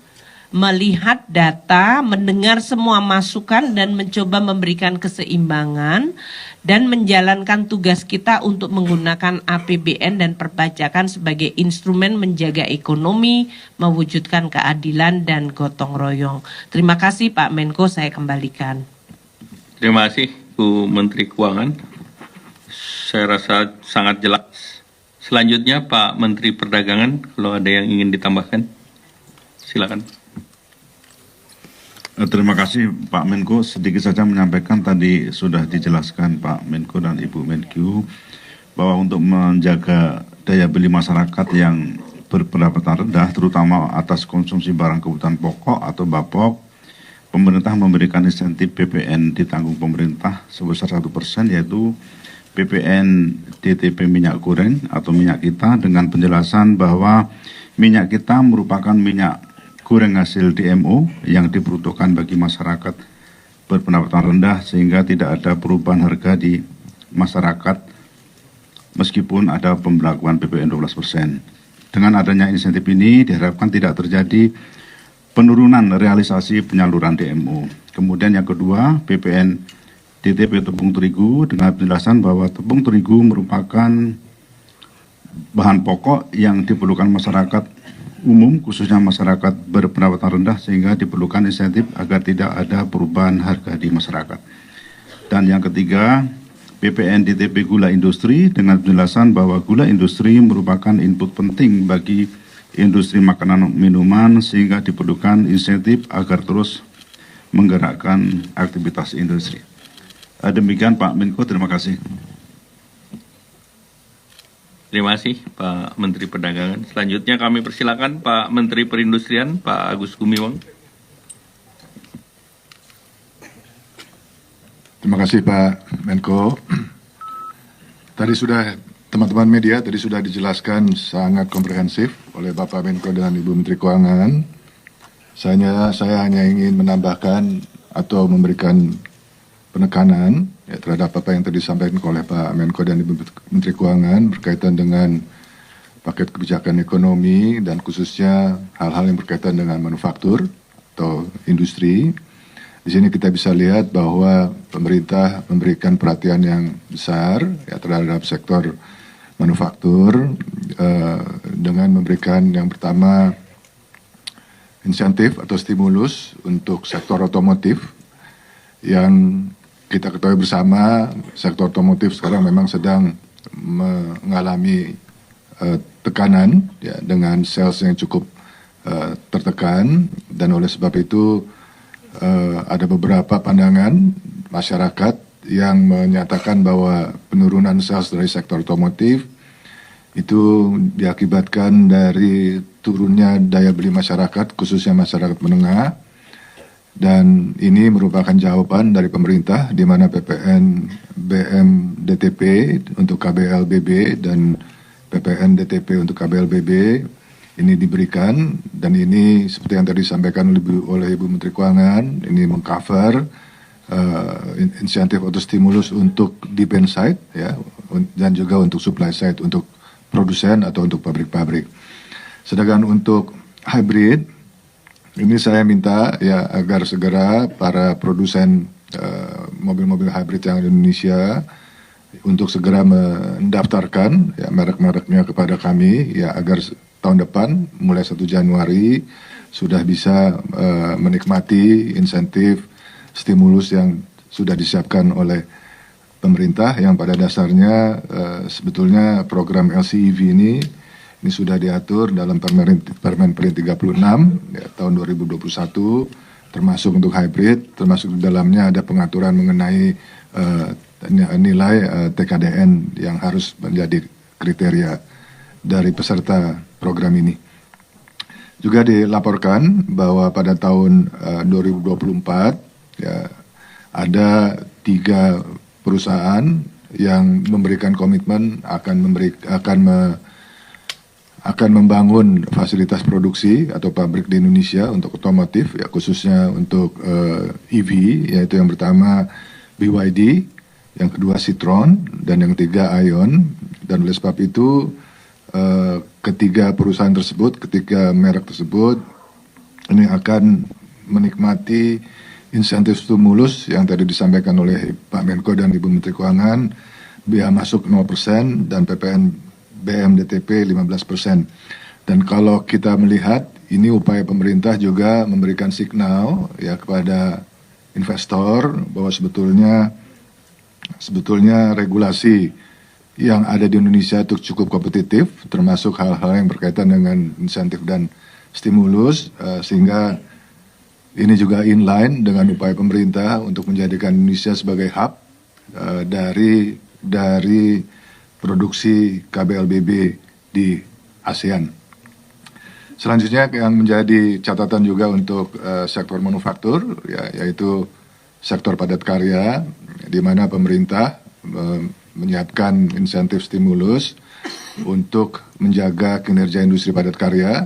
melihat data, mendengar semua masukan dan mencoba memberikan keseimbangan dan menjalankan tugas kita untuk menggunakan APBN dan perpajakan sebagai instrumen menjaga ekonomi, mewujudkan keadilan dan gotong royong. Terima kasih Pak Menko, saya kembalikan. Terima kasih Bu Menteri Keuangan. Saya rasa sangat jelas. Selanjutnya Pak Menteri Perdagangan, kalau ada yang ingin ditambahkan, silakan. Terima kasih Pak Menko. Sedikit saja menyampaikan tadi sudah dijelaskan Pak Menko dan Ibu Menkyu bahwa untuk menjaga daya beli masyarakat yang berpendapatan rendah, terutama atas konsumsi barang kebutuhan pokok atau BAPOK, pemerintah memberikan insentif PPN ditanggung pemerintah sebesar 1%, yaitu PPN DTP minyak goreng atau minyak kita, dengan penjelasan bahwa minyak kita merupakan minyak goreng hasil DMO yang diperuntukkan bagi masyarakat berpendapatan rendah, sehingga tidak ada perubahan harga di masyarakat meskipun ada pemberlakuan PPN 12%. Dengan adanya insentif ini diharapkan tidak terjadi penurunan realisasi penyaluran DMO. Kemudian yang kedua, PPN DTP tepung terigu dengan penjelasan bahwa tepung terigu merupakan bahan pokok yang diperlukan masyarakat umum, khususnya masyarakat berpendapatan rendah, sehingga diperlukan insentif agar tidak ada perubahan harga di masyarakat. Dan yang ketiga, PPN DTP gula industri dengan penjelasan bahwa gula industri merupakan input penting bagi industri makanan minuman, sehingga diperlukan insentif agar terus menggerakkan aktivitas industri. Demikian Pak Menko, terima kasih. Terima kasih Pak Menteri Perdagangan. Selanjutnya kami persilakan Pak Menteri Perindustrian, Pak Agus Gumiwang. Terima kasih Pak Menko. Tadi sudah teman-teman media tadi sudah dijelaskan sangat komprehensif oleh Bapak Menko dan Ibu Menteri Keuangan. Saya hanya ingin menambahkan atau memberikan penekanan terhadap apa yang tadi disampaikan oleh Pak Menko dan Ibu Menteri Keuangan berkaitan dengan paket kebijakan ekonomi dan khususnya hal-hal yang berkaitan dengan manufaktur atau industri. Di sini kita bisa lihat bahwa pemerintah memberikan perhatian yang besar terhadap sektor manufaktur dengan memberikan yang pertama insentif atau stimulus untuk sektor otomotif yang kita ketahui bersama sektor otomotif sekarang memang sedang mengalami tekanan ya, dengan sales yang cukup tertekan, dan oleh sebab itu ada beberapa pandangan masyarakat yang menyatakan bahwa penurunan sales dari sektor otomotif itu diakibatkan dari turunnya daya beli masyarakat, khususnya masyarakat menengah, dan ini merupakan jawaban dari pemerintah di mana PPN BM-DTP untuk KBLBB dan PPN DTP untuk KBLBB ini diberikan, dan ini seperti yang tadi disampaikan oleh Ibu Menteri Keuangan, ini mengcover insentif atau stimulus untuk demand side ya, dan juga untuk supply side untuk produsen atau untuk pabrik-pabrik. Sedangkan untuk hybrid ini saya minta ya agar segera para produsen mobil-mobil hybrid yang di Indonesia untuk segera mendaftarkan ya merek-mereknya kepada kami ya agar tahun depan mulai 1 Januari sudah bisa menikmati insentif stimulus yang sudah disiapkan oleh pemerintah, yang pada dasarnya sebetulnya program LCEV ini sudah diatur dalam Permen 36 ya, tahun 2021, termasuk untuk hybrid, termasuk di dalamnya ada pengaturan mengenai nilai TKDN yang harus menjadi kriteria dari peserta program ini. Juga dilaporkan bahwa pada tahun 2024 ya, ada 3 perusahaan yang memberikan komitmen akan membangun fasilitas produksi atau pabrik di Indonesia untuk otomotif, ya khususnya untuk EV, yaitu yang pertama BYD, yang kedua Citroen, dan yang ketiga Ion. Dan oleh sebab itu ketiga perusahaan tersebut, ketiga merek tersebut ini akan menikmati insentif stimulus yang tadi disampaikan oleh Pak Menko dan Ibu Menteri Keuangan, biaya masuk 0% dan PPN BMDTP 15%. Dan kalau kita melihat ini upaya pemerintah juga memberikan signal ya kepada investor bahwa sebetulnya regulasi yang ada di Indonesia itu cukup kompetitif, termasuk hal-hal yang berkaitan dengan insentif dan stimulus, sehingga ini juga inline dengan upaya pemerintah untuk menjadikan Indonesia sebagai hub dari produksi KBLBB di ASEAN. Selanjutnya yang menjadi catatan juga untuk sektor manufaktur, yaitu sektor padat karya, di mana pemerintah menyiapkan insentif stimulus untuk menjaga kinerja industri padat karya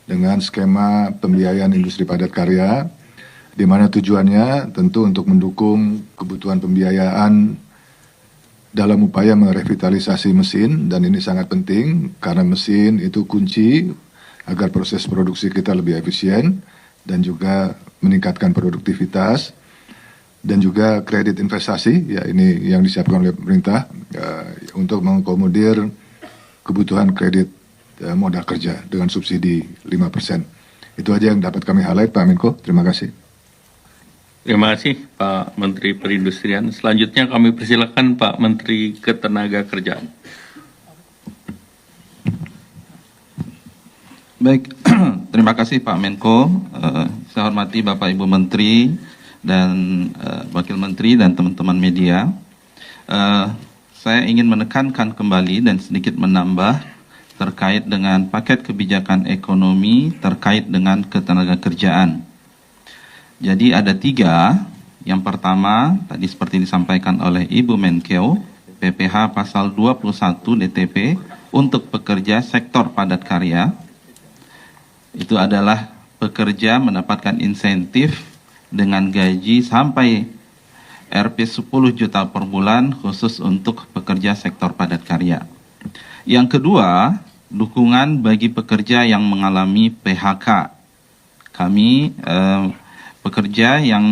dengan skema pembiayaan industri padat karya, di mana tujuannya tentu untuk mendukung kebutuhan pembiayaan dalam upaya merevitalisasi mesin, dan ini sangat penting karena mesin itu kunci agar proses produksi kita lebih efisien dan juga meningkatkan produktivitas. Dan juga kredit investasi, ya ini yang disiapkan oleh pemerintah untuk mengakomodir kebutuhan kredit modal kerja dengan subsidi 5%. Itu aja yang dapat kami highlight, Pak Menko. Terima kasih. Terima kasih Pak Menteri Perindustrian. Selanjutnya kami persilakan Pak Menteri Ketenagakerjaan. Baik, terima kasih Pak Menko. Saya hormati Bapak Ibu Menteri dan Wakil Menteri dan teman-teman media. Saya ingin menekankan kembali dan sedikit menambah terkait dengan paket kebijakan ekonomi terkait dengan ketenagakerjaan. Jadi ada 3. Yang pertama, tadi seperti disampaikan oleh Ibu Menkeu, PPH pasal 21 DTP untuk pekerja sektor padat karya. Itu adalah pekerja mendapatkan insentif dengan gaji sampai Rp 10 juta per bulan khusus untuk pekerja sektor padat karya. Yang kedua, dukungan bagi pekerja yang mengalami PHK. Kami pekerja yang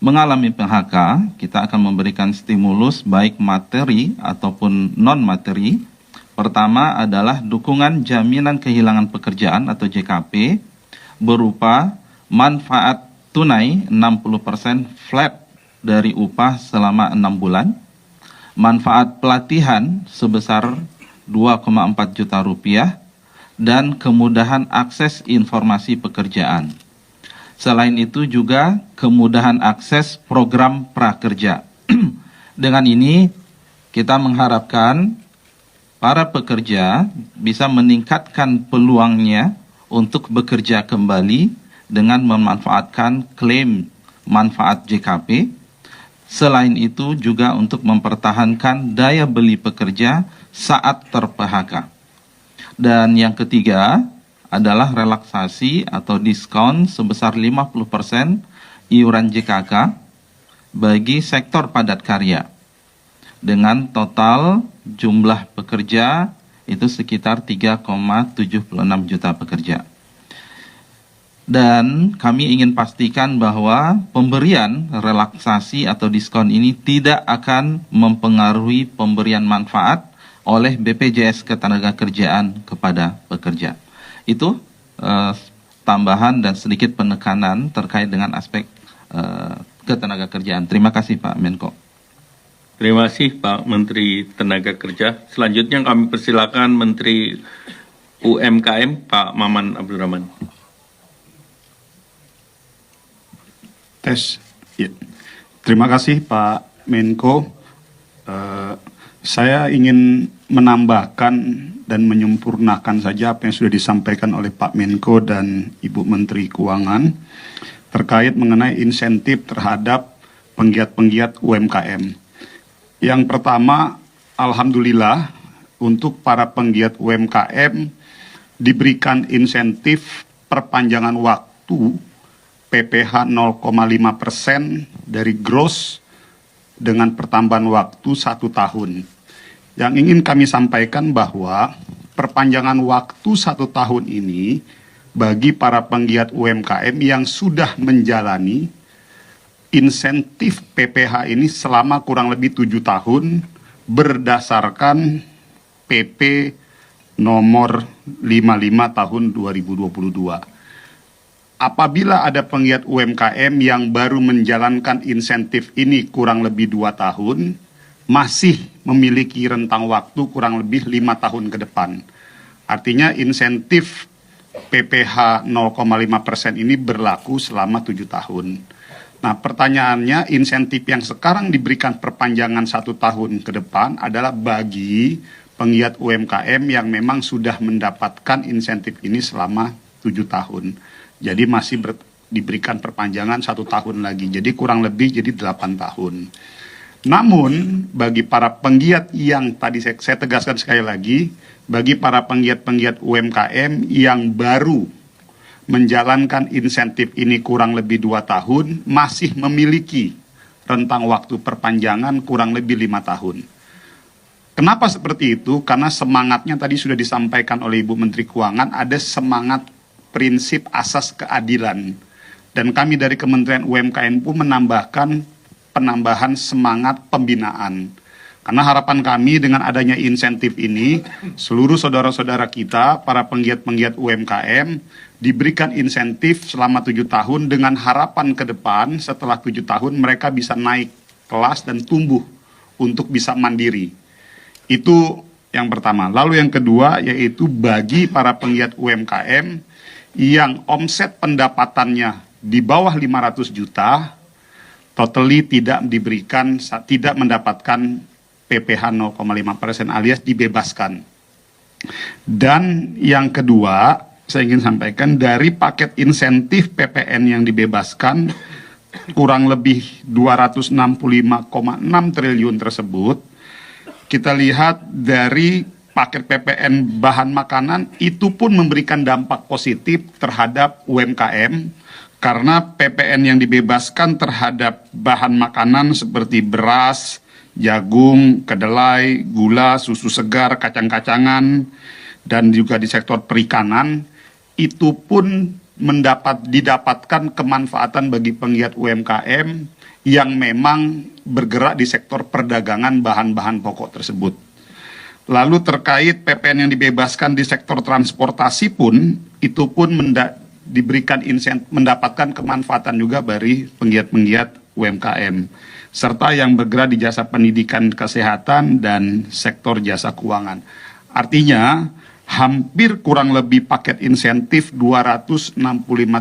mengalami PHK, kita akan memberikan stimulus baik materi ataupun non-materi. Pertama adalah dukungan jaminan kehilangan pekerjaan atau JKP berupa manfaat tunai 60% flat dari upah selama 6 bulan, manfaat pelatihan sebesar 2,4 juta rupiah, dan kemudahan akses informasi pekerjaan. Selain itu juga kemudahan akses program prakerja. Dengan ini kita mengharapkan para pekerja bisa meningkatkan peluangnya untuk bekerja kembali dengan memanfaatkan klaim manfaat JKP. Selain itu juga untuk mempertahankan daya beli pekerja saat ter-PHK. Dan yang ketiga adalah relaksasi atau diskon sebesar 50% iuran JKK bagi sektor padat karya. Dengan total jumlah pekerja itu sekitar 3,76 juta pekerja. Dan kami ingin pastikan bahwa pemberian relaksasi atau diskon ini tidak akan mempengaruhi pemberian manfaat oleh BPJS Ketenagakerjaan kepada pekerja. Itu tambahan dan sedikit penekanan terkait dengan aspek ketenagakerjaan. Terima kasih Pak Menko. Terima kasih Pak Menteri Tenaga Kerja. Selanjutnya kami persilakan Menteri UMKM Pak Maman Abdurrahman. Tes. Ya. Terima kasih Pak Menko. Saya ingin menambahkan dan menyempurnakan saja apa yang sudah disampaikan oleh Pak Menko dan Ibu Menteri Keuangan terkait mengenai insentif terhadap penggiat-penggiat UMKM. Yang pertama, alhamdulillah untuk para penggiat UMKM diberikan insentif perpanjangan waktu PPh 0,5% dari gross dengan pertambahan waktu 1 tahun. Yang ingin kami sampaikan bahwa perpanjangan waktu 1 tahun ini bagi para penggiat UMKM yang sudah menjalani insentif PPh ini selama kurang lebih 7 tahun berdasarkan PP nomor 55 tahun 2022. Apabila ada penggiat UMKM yang baru menjalankan insentif ini kurang lebih 2 tahun, masih memiliki rentang waktu kurang lebih 5 tahun ke depan. Artinya insentif PPh 0,5% ini berlaku selama 7 tahun. Nah, pertanyaannya, insentif yang sekarang diberikan perpanjangan 1 tahun ke depan adalah bagi penggiat UMKM yang memang sudah mendapatkan insentif ini selama 7 tahun. Jadi masih diberikan perpanjangan 1 tahun lagi. Jadi kurang lebih jadi 8 tahun. Namun bagi para penggiat yang tadi saya tegaskan sekali lagi, bagi para penggiat-penggiat UMKM yang baru menjalankan insentif ini kurang lebih 2 tahun, masih memiliki rentang waktu perpanjangan kurang lebih 5 tahun. Kenapa seperti itu? Karena semangatnya tadi sudah disampaikan oleh Ibu Menteri Keuangan, ada semangat prinsip asas keadilan. Dan kami dari Kementerian UMKM pun menambahkan penambahan semangat pembinaan. Karena harapan kami dengan adanya insentif ini, seluruh saudara-saudara kita, para penggiat-penggiat UMKM, diberikan insentif selama 7 tahun dengan harapan ke depan setelah 7 tahun mereka bisa naik kelas dan tumbuh untuk bisa mandiri. Itu yang pertama. Lalu yang kedua yaitu bagi para penggiat UMKM yang omset pendapatannya di bawah 500 juta, totally tidak mendapatkan PPh 0,5% alias dibebaskan. Dan yang kedua, saya ingin sampaikan dari paket insentif PPN yang dibebaskan kurang lebih 265,6 triliun tersebut, kita lihat dari paket PPN bahan makanan itu pun memberikan dampak positif terhadap UMKM karena PPN yang dibebaskan terhadap bahan makanan seperti beras, jagung, kedelai, gula, susu segar, kacang-kacangan, dan juga di sektor perikanan, itu pun didapatkan kemanfaatan bagi penggiat UMKM yang memang bergerak di sektor perdagangan bahan-bahan pokok tersebut. Lalu terkait PPN yang dibebaskan di sektor transportasi pun, itu pun diberikan mendapatkan kemanfaatan juga dari penggiat-penggiat UMKM. Serta yang bergerak di jasa pendidikan kesehatan dan sektor jasa keuangan. Artinya, hampir kurang lebih paket insentif 265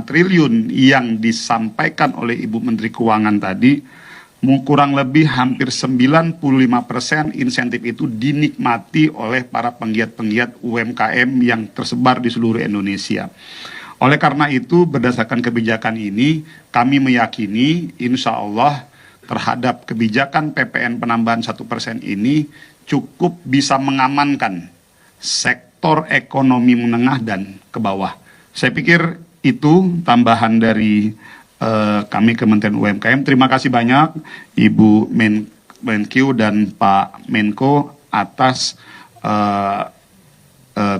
triliun yang disampaikan oleh Ibu Menteri Keuangan tadi, kurang lebih hampir 95% insentif itu dinikmati oleh para penggiat-penggiat UMKM yang tersebar di seluruh Indonesia. Oleh karena itu, berdasarkan kebijakan ini, kami meyakini insya Allah terhadap kebijakan PPN penambahan 1% ini cukup bisa mengamankan sektor ekonomi menengah dan ke bawah. Saya pikir itu tambahan dari kami Kementerian UMKM. Terima kasih banyak Ibu Menkyu dan Pak Menko atas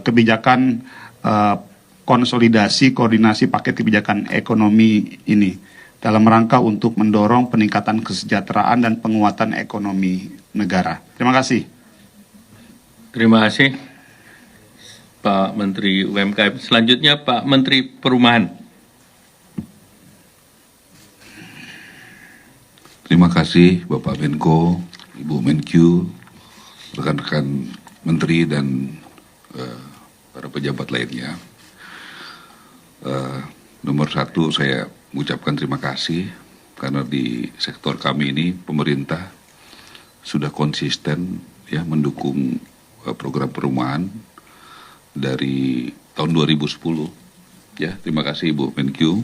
kebijakan konsolidasi koordinasi paket kebijakan ekonomi ini dalam rangka untuk mendorong peningkatan kesejahteraan dan penguatan ekonomi negara. Terima kasih. Terima kasih Pak Menteri UMKM. Selanjutnya Pak Menteri Perumahan. Terima kasih Bapak Menko, Ibu Menkyu, rekan-rekan Menteri dan para pejabat lainnya. Nomor satu saya mengucapkan terima kasih karena di sektor kami ini pemerintah sudah konsisten ya mendukung program perumahan dari tahun 2010. Ya, terima kasih Ibu Menkyu.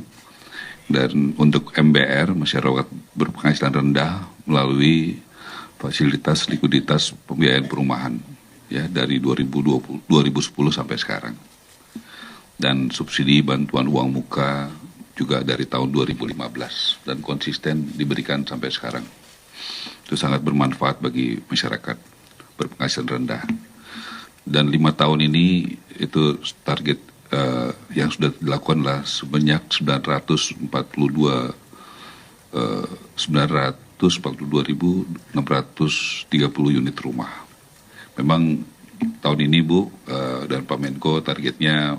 Dan untuk MBR, masyarakat berpenghasilan rendah, melalui fasilitas likuiditas pembiayaan perumahan ya dari 2010 sampai sekarang. Dan subsidi bantuan uang muka juga dari tahun 2015 dan konsisten diberikan sampai sekarang. Itu sangat bermanfaat bagi masyarakat berpenghasilan rendah. Dan 5 tahun ini itu target yang sudah dilakukan adalah sebanyak 942.630 unit rumah. Memang tahun ini Bu dan Pak Menko targetnya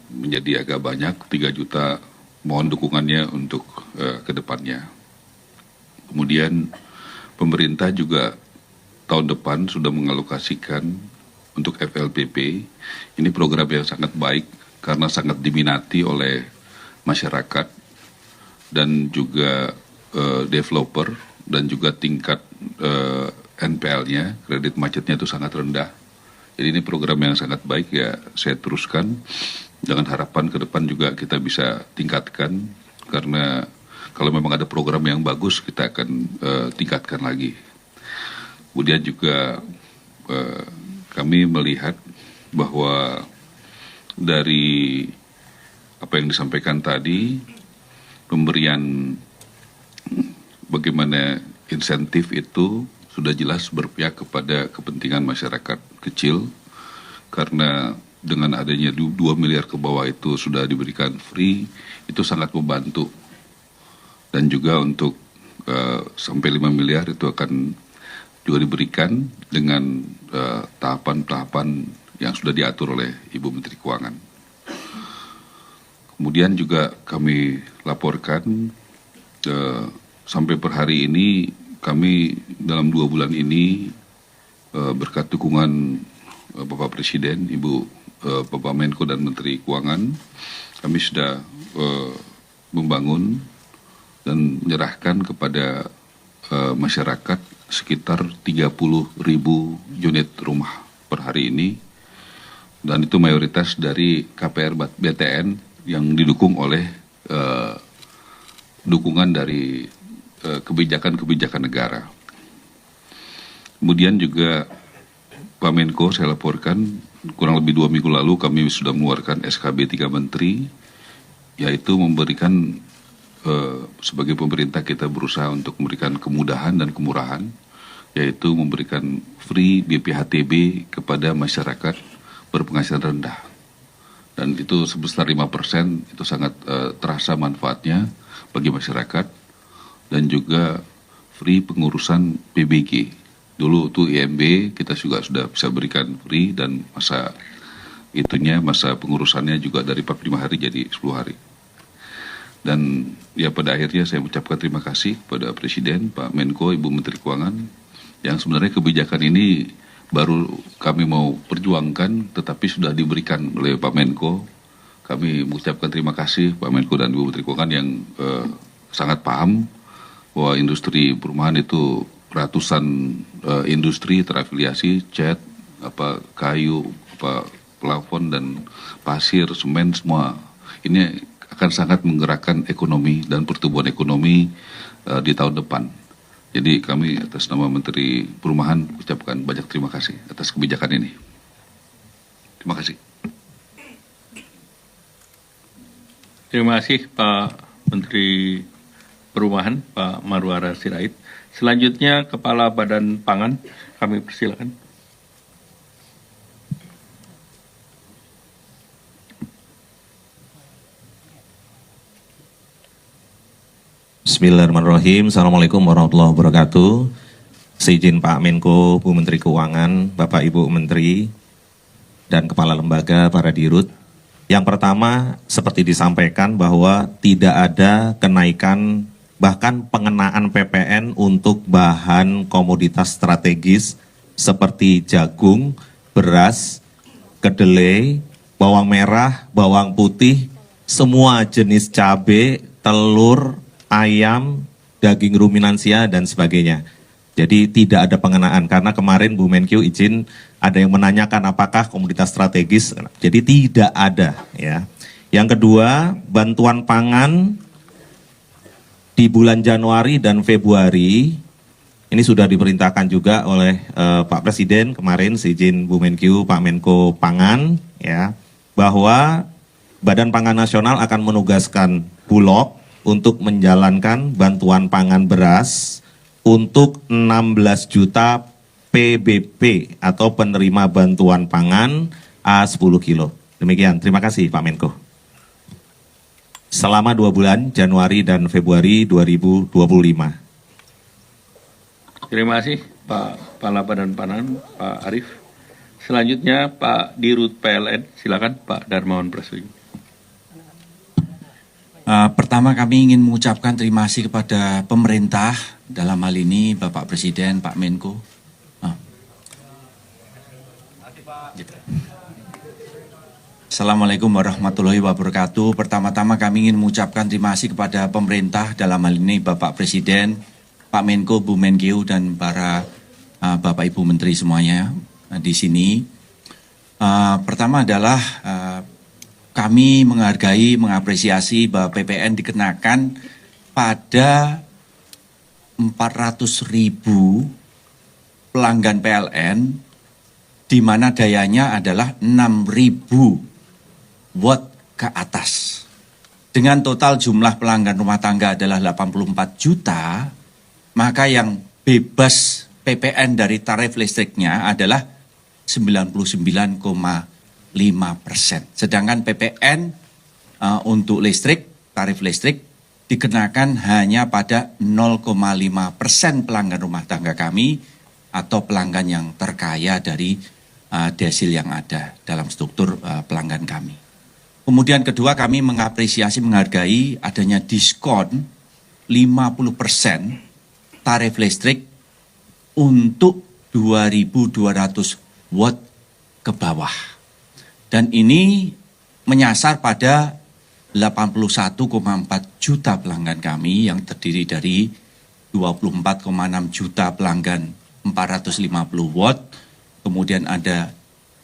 menjadi agak banyak, 3 juta, mohon dukungannya untuk ke depannya. Kemudian pemerintah juga tahun depan sudah mengalokasikan untuk FLPP. Ini program yang sangat baik karena sangat diminati oleh masyarakat dan juga developer, dan juga tingkat NPL-nya, kredit macetnya itu sangat rendah. Jadi ini program yang sangat baik ya, saya teruskan dengan harapan ke depan juga kita bisa tingkatkan, karena kalau memang ada program yang bagus kita akan tingkatkan lagi. Kemudian juga kami melihat bahwa dari apa yang disampaikan tadi, pemberian bagaimana insentif itu sudah jelas berpihak kepada kepentingan masyarakat kecil, karena dengan adanya 2 miliar ke bawah itu sudah diberikan free, itu sangat membantu. Dan juga untuk sampai 5 miliar itu akan juga diberikan dengan tahapan-tahapan yang sudah diatur oleh Ibu Menteri Keuangan. Kemudian juga kami laporkan sampai per hari ini kami dalam 2 bulan ini berkat dukungan Bapak Presiden, Bapak Menko dan Menteri Keuangan, kami sudah membangun dan menyerahkan kepada masyarakat sekitar 30.000 unit rumah per hari ini, dan itu mayoritas dari KPR BTN yang didukung oleh dukungan dari kebijakan-kebijakan negara. Kemudian juga Pak Menko saya laporkan kurang lebih 2 minggu lalu kami sudah mengeluarkan SKB 3 Menteri, yaitu memberikan sebagai pemerintah kita berusaha untuk memberikan kemudahan dan kemurahan, yaitu memberikan free BPHTB kepada masyarakat berpenghasilan rendah. Dan itu sebesar 5%, itu sangat terasa manfaatnya bagi masyarakat. Dan juga free pengurusan PBG. Dulu itu IMB kita juga sudah bisa berikan free, dan masa pengurusannya juga dari 45 hari jadi 10 hari. Dan ya pada akhirnya saya mengucapkan terima kasih kepada Presiden, Pak Menko, Ibu Menteri Keuangan, yang sebenarnya kebijakan ini baru kami mau perjuangkan, tetapi sudah diberikan oleh Pak Menko. Kami mengucapkan terima kasih Pak Menko dan Ibu Menteri Keuangan yang sangat paham bahwa industri perumahan itu ratusan industri terafiliasi, cat, kayu, plafon dan pasir, semen, semua ini akan sangat menggerakkan ekonomi dan pertumbuhan ekonomi di tahun depan. Jadi kami atas nama Menteri Perumahan ucapkan banyak terima kasih atas kebijakan ini. Terima kasih. Terima kasih Pak Menteri Perumahan, Pak Marwara Sirait. Selanjutnya Kepala Badan Pangan, kami persilakan. Bismillahirrahmanirrahim. Assalamualaikum warahmatullahi wabarakatuh. Seizin Pak Menko, Bu Menteri Keuangan, Bapak Ibu Menteri, dan Kepala Lembaga, para dirut. Yang pertama, seperti disampaikan bahwa tidak ada kenaikan, bahkan pengenaan PPN untuk bahan komoditas strategis seperti jagung, beras, kedelai, bawang merah, bawang putih, semua jenis cabai, telur, ayam, daging ruminansia, dan sebagainya. Jadi tidak ada pengenaan karena kemarin Bu Menkyu izin ada yang menanyakan apakah komoditas strategis. Jadi tidak ada ya. Yang kedua, bantuan pangan di bulan Januari dan Februari ini sudah diperintahkan juga oleh Pak Presiden kemarin seizin Bu Menkyu, Pak Menko Pangan ya, bahwa Badan Pangan Nasional akan menugaskan Bulog untuk menjalankan bantuan pangan beras untuk 16 juta PBP atau penerima bantuan pangan A10 kilo. Demikian, terima kasih Pak Menko. Selama 2 bulan, Januari dan Februari 2025. Terima kasih Pak Kepala Badan Pangan, Pak Arief. Selanjutnya Pak Dirut PLN, silakan Pak Darmawan Prasojo. Pertama kami ingin mengucapkan terima kasih kepada pemerintah, dalam hal ini Bapak Presiden, Pak Menko. Assalamualaikum warahmatullahi wabarakatuh. Pertama-tama kami ingin mengucapkan terima kasih kepada pemerintah, dalam hal ini Bapak Presiden, Pak Menko, Bu Menkyu, dan para Bapak Ibu Menteri semuanya di sini. Pertama adalah kami menghargai, mengapresiasi bahwa PPN dikenakan pada 400.000 pelanggan PLN, di mana dayanya adalah 6.000 watt ke atas. Dengan total jumlah pelanggan rumah tangga adalah 84 juta, maka yang bebas PPN dari tarif listriknya adalah 99,5%. Sedangkan PPN untuk listrik, tarif listrik, dikenakan hanya pada 0,5% pelanggan rumah tangga kami atau pelanggan yang terkaya dari desil yang ada dalam struktur pelanggan kami. Kemudian kedua, kami mengapresiasi, menghargai adanya diskon 50% tarif listrik untuk 2.200 watt ke bawah. Dan ini menyasar pada 81,4 juta pelanggan kami yang terdiri dari 24,6 juta pelanggan 450 watt, kemudian ada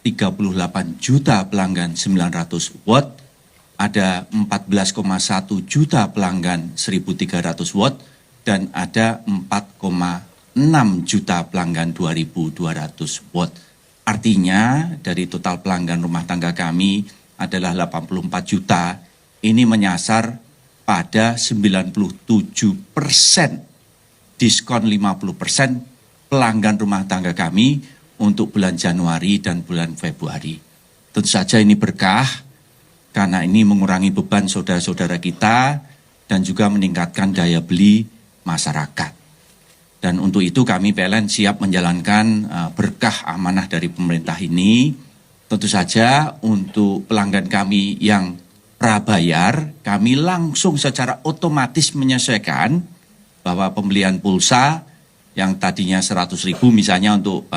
38 juta pelanggan 900 watt, ada 14,1 juta pelanggan 1300 watt, dan ada 4,6 juta pelanggan 2200 watt. Artinya dari total pelanggan rumah tangga kami adalah 84 juta, ini menyasar pada 97% diskon 50% pelanggan rumah tangga kami untuk bulan Januari dan bulan Februari. Tentu saja ini berkah karena ini mengurangi beban saudara-saudara kita dan juga meningkatkan daya beli masyarakat. Dan untuk itu kami PLN siap menjalankan berkah amanah dari pemerintah ini. Tentu saja untuk pelanggan kami yang prabayar, kami langsung secara otomatis menyesuaikan bahwa pembelian pulsa yang tadinya 100.000 misalnya untuk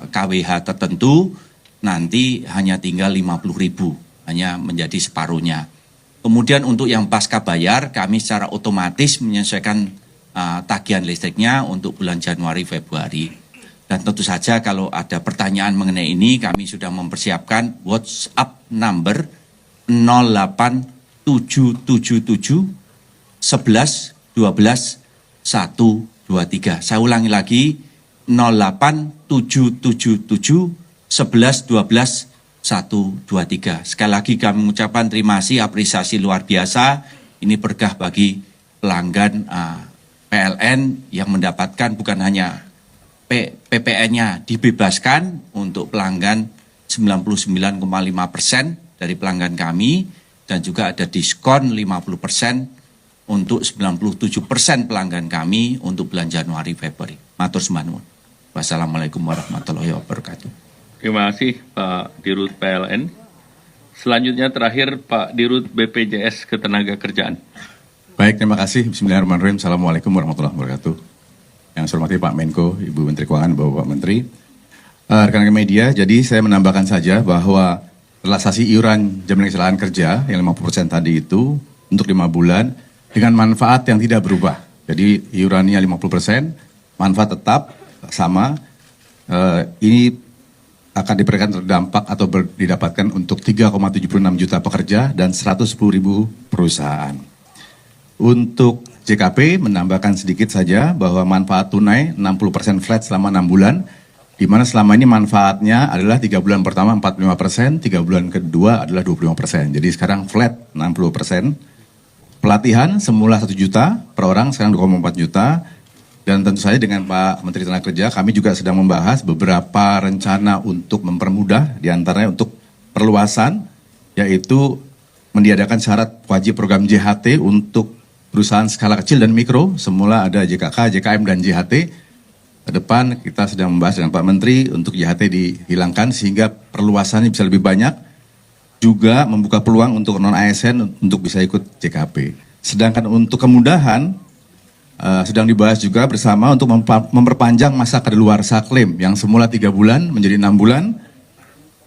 KWH tertentu, nanti hanya tinggal 50.000, hanya menjadi separuhnya. Kemudian untuk yang pasca bayar, kami secara otomatis menyesuaikan tagihan listriknya untuk bulan Januari, Februari. Dan tentu saja kalau ada pertanyaan mengenai ini, kami sudah mempersiapkan WhatsApp number 08777 11 12 123. Saya ulangi lagi, 08777 11 12 123. Sekali lagi kami mengucapkan terima kasih, apresiasi luar biasa. Ini berkah bagi pelanggan PLN yang mendapatkan bukan hanya PPN-nya dibebaskan untuk pelanggan 99,5% dari pelanggan kami, dan juga ada diskon 50% untuk 97% pelanggan kami untuk bulan Januari, Februari. Matur sembah. Wassalamualaikum warahmatullahi wabarakatuh. Terima kasih Pak Dirut PLN. Selanjutnya terakhir Pak Dirut BPJS Ketenagakerjaan. Baik, terima kasih. Bismillahirrahmanirrahim. Assalamualaikum warahmatullahi wabarakatuh. Yang saya hormati Pak Menko, Ibu Menteri Keuangan, Bapak Menteri. Rekan-rekan media, jadi saya menambahkan saja bahwa relaksasi iuran jaminan kecelakaan kerja yang 50% tadi itu untuk 5 bulan dengan manfaat yang tidak berubah. Jadi iurannya 50%, manfaat tetap sama, ini akan diberikan terdampak atau didapatkan untuk 3,76 juta pekerja dan 110.000 perusahaan. Untuk JKP menambahkan sedikit saja bahwa manfaat tunai 60% flat selama 6 bulan, di mana selama ini manfaatnya adalah 3 bulan pertama 45%, 3 bulan kedua adalah 25%. Jadi sekarang flat 60%. Pelatihan semula 1 juta per orang, sekarang 2,4 juta. Dan tentu saja dengan Pak Menteri Tenaga Kerja, kami juga sedang membahas beberapa rencana untuk mempermudah, diantaranya untuk perluasan, yaitu meniadakan syarat wajib program JHT untuk perusahaan skala kecil dan mikro. Semula ada JKK, JKM, dan JHT. Ke depan kita sedang membahas dengan Pak Menteri untuk JHT dihilangkan sehingga perluasannya bisa lebih banyak. Juga membuka peluang untuk non-ASN untuk bisa ikut JKP. Sedangkan untuk kemudahan, sedang dibahas juga bersama untuk memperpanjang masa kadaluarsa klaim yang semula 3 bulan menjadi 6 bulan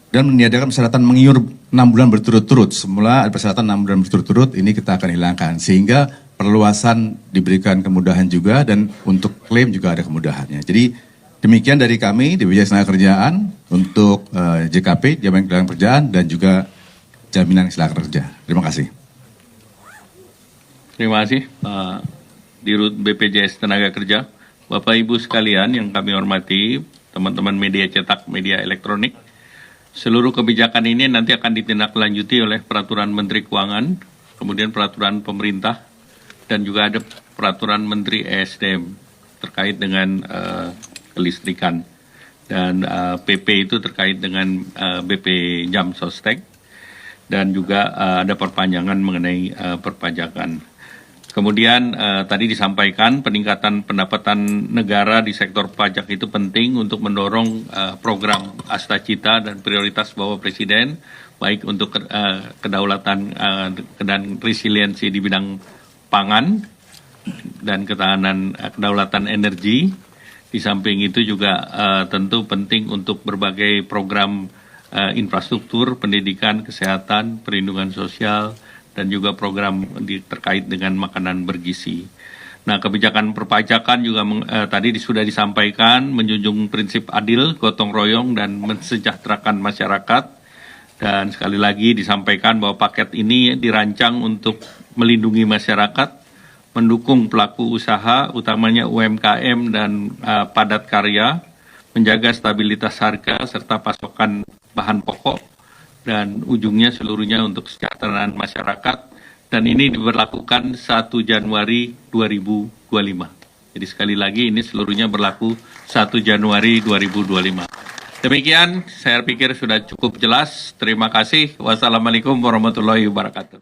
dan meniadakan persyaratan mengiur 6 bulan berturut-turut. Semula ada persyaratan 6 bulan berturut-turut, ini kita akan hilangkan sehingga perluasan diberikan kemudahan juga dan untuk klaim juga ada kemudahannya. Jadi demikian dari kami di BPJS Ketenagakerjaan untuk JKP, Jaminan Kehilangan Pekerjaan, dan juga Jaminan Kecelakaan Kerja. Terima kasih. Terima kasih Pak Dirut BPJS Tenaga Kerja, Bapak Ibu sekalian yang kami hormati, teman-teman media cetak, media elektronik. Seluruh kebijakan ini nanti akan ditindaklanjuti oleh Peraturan Menteri Keuangan, kemudian Peraturan Pemerintah, dan juga ada Peraturan Menteri ESDM terkait dengan kelistrikan. Dan PP itu terkait dengan BP Jam Sostek, dan juga ada perpanjangan mengenai perpajakan. Kemudian tadi disampaikan peningkatan pendapatan negara di sektor pajak itu penting untuk mendorong program Astacita dan prioritas Bapak Presiden, baik untuk kedaulatan dan resiliensi di bidang pangan dan ketahanan kedaulatan energi. Di samping itu juga tentu penting untuk berbagai program infrastruktur, pendidikan, kesehatan, perlindungan sosial, dan juga program terkait dengan makanan bergizi. Nah, kebijakan perpajakan juga tadi sudah disampaikan, menjunjung prinsip adil, gotong royong, dan mensejahterakan masyarakat. Dan sekali lagi disampaikan bahwa paket ini dirancang untuk melindungi masyarakat, mendukung pelaku usaha, utamanya UMKM dan padat karya, menjaga stabilitas harga serta pasokan bahan pokok, dan ujungnya seluruhnya untuk kesejahteraan masyarakat, dan ini diberlakukan 1 Januari 2025. Jadi sekali lagi ini seluruhnya berlaku 1 Januari 2025. Demikian, saya pikir sudah cukup jelas. Terima kasih. Wassalamualaikum warahmatullahi wabarakatuh.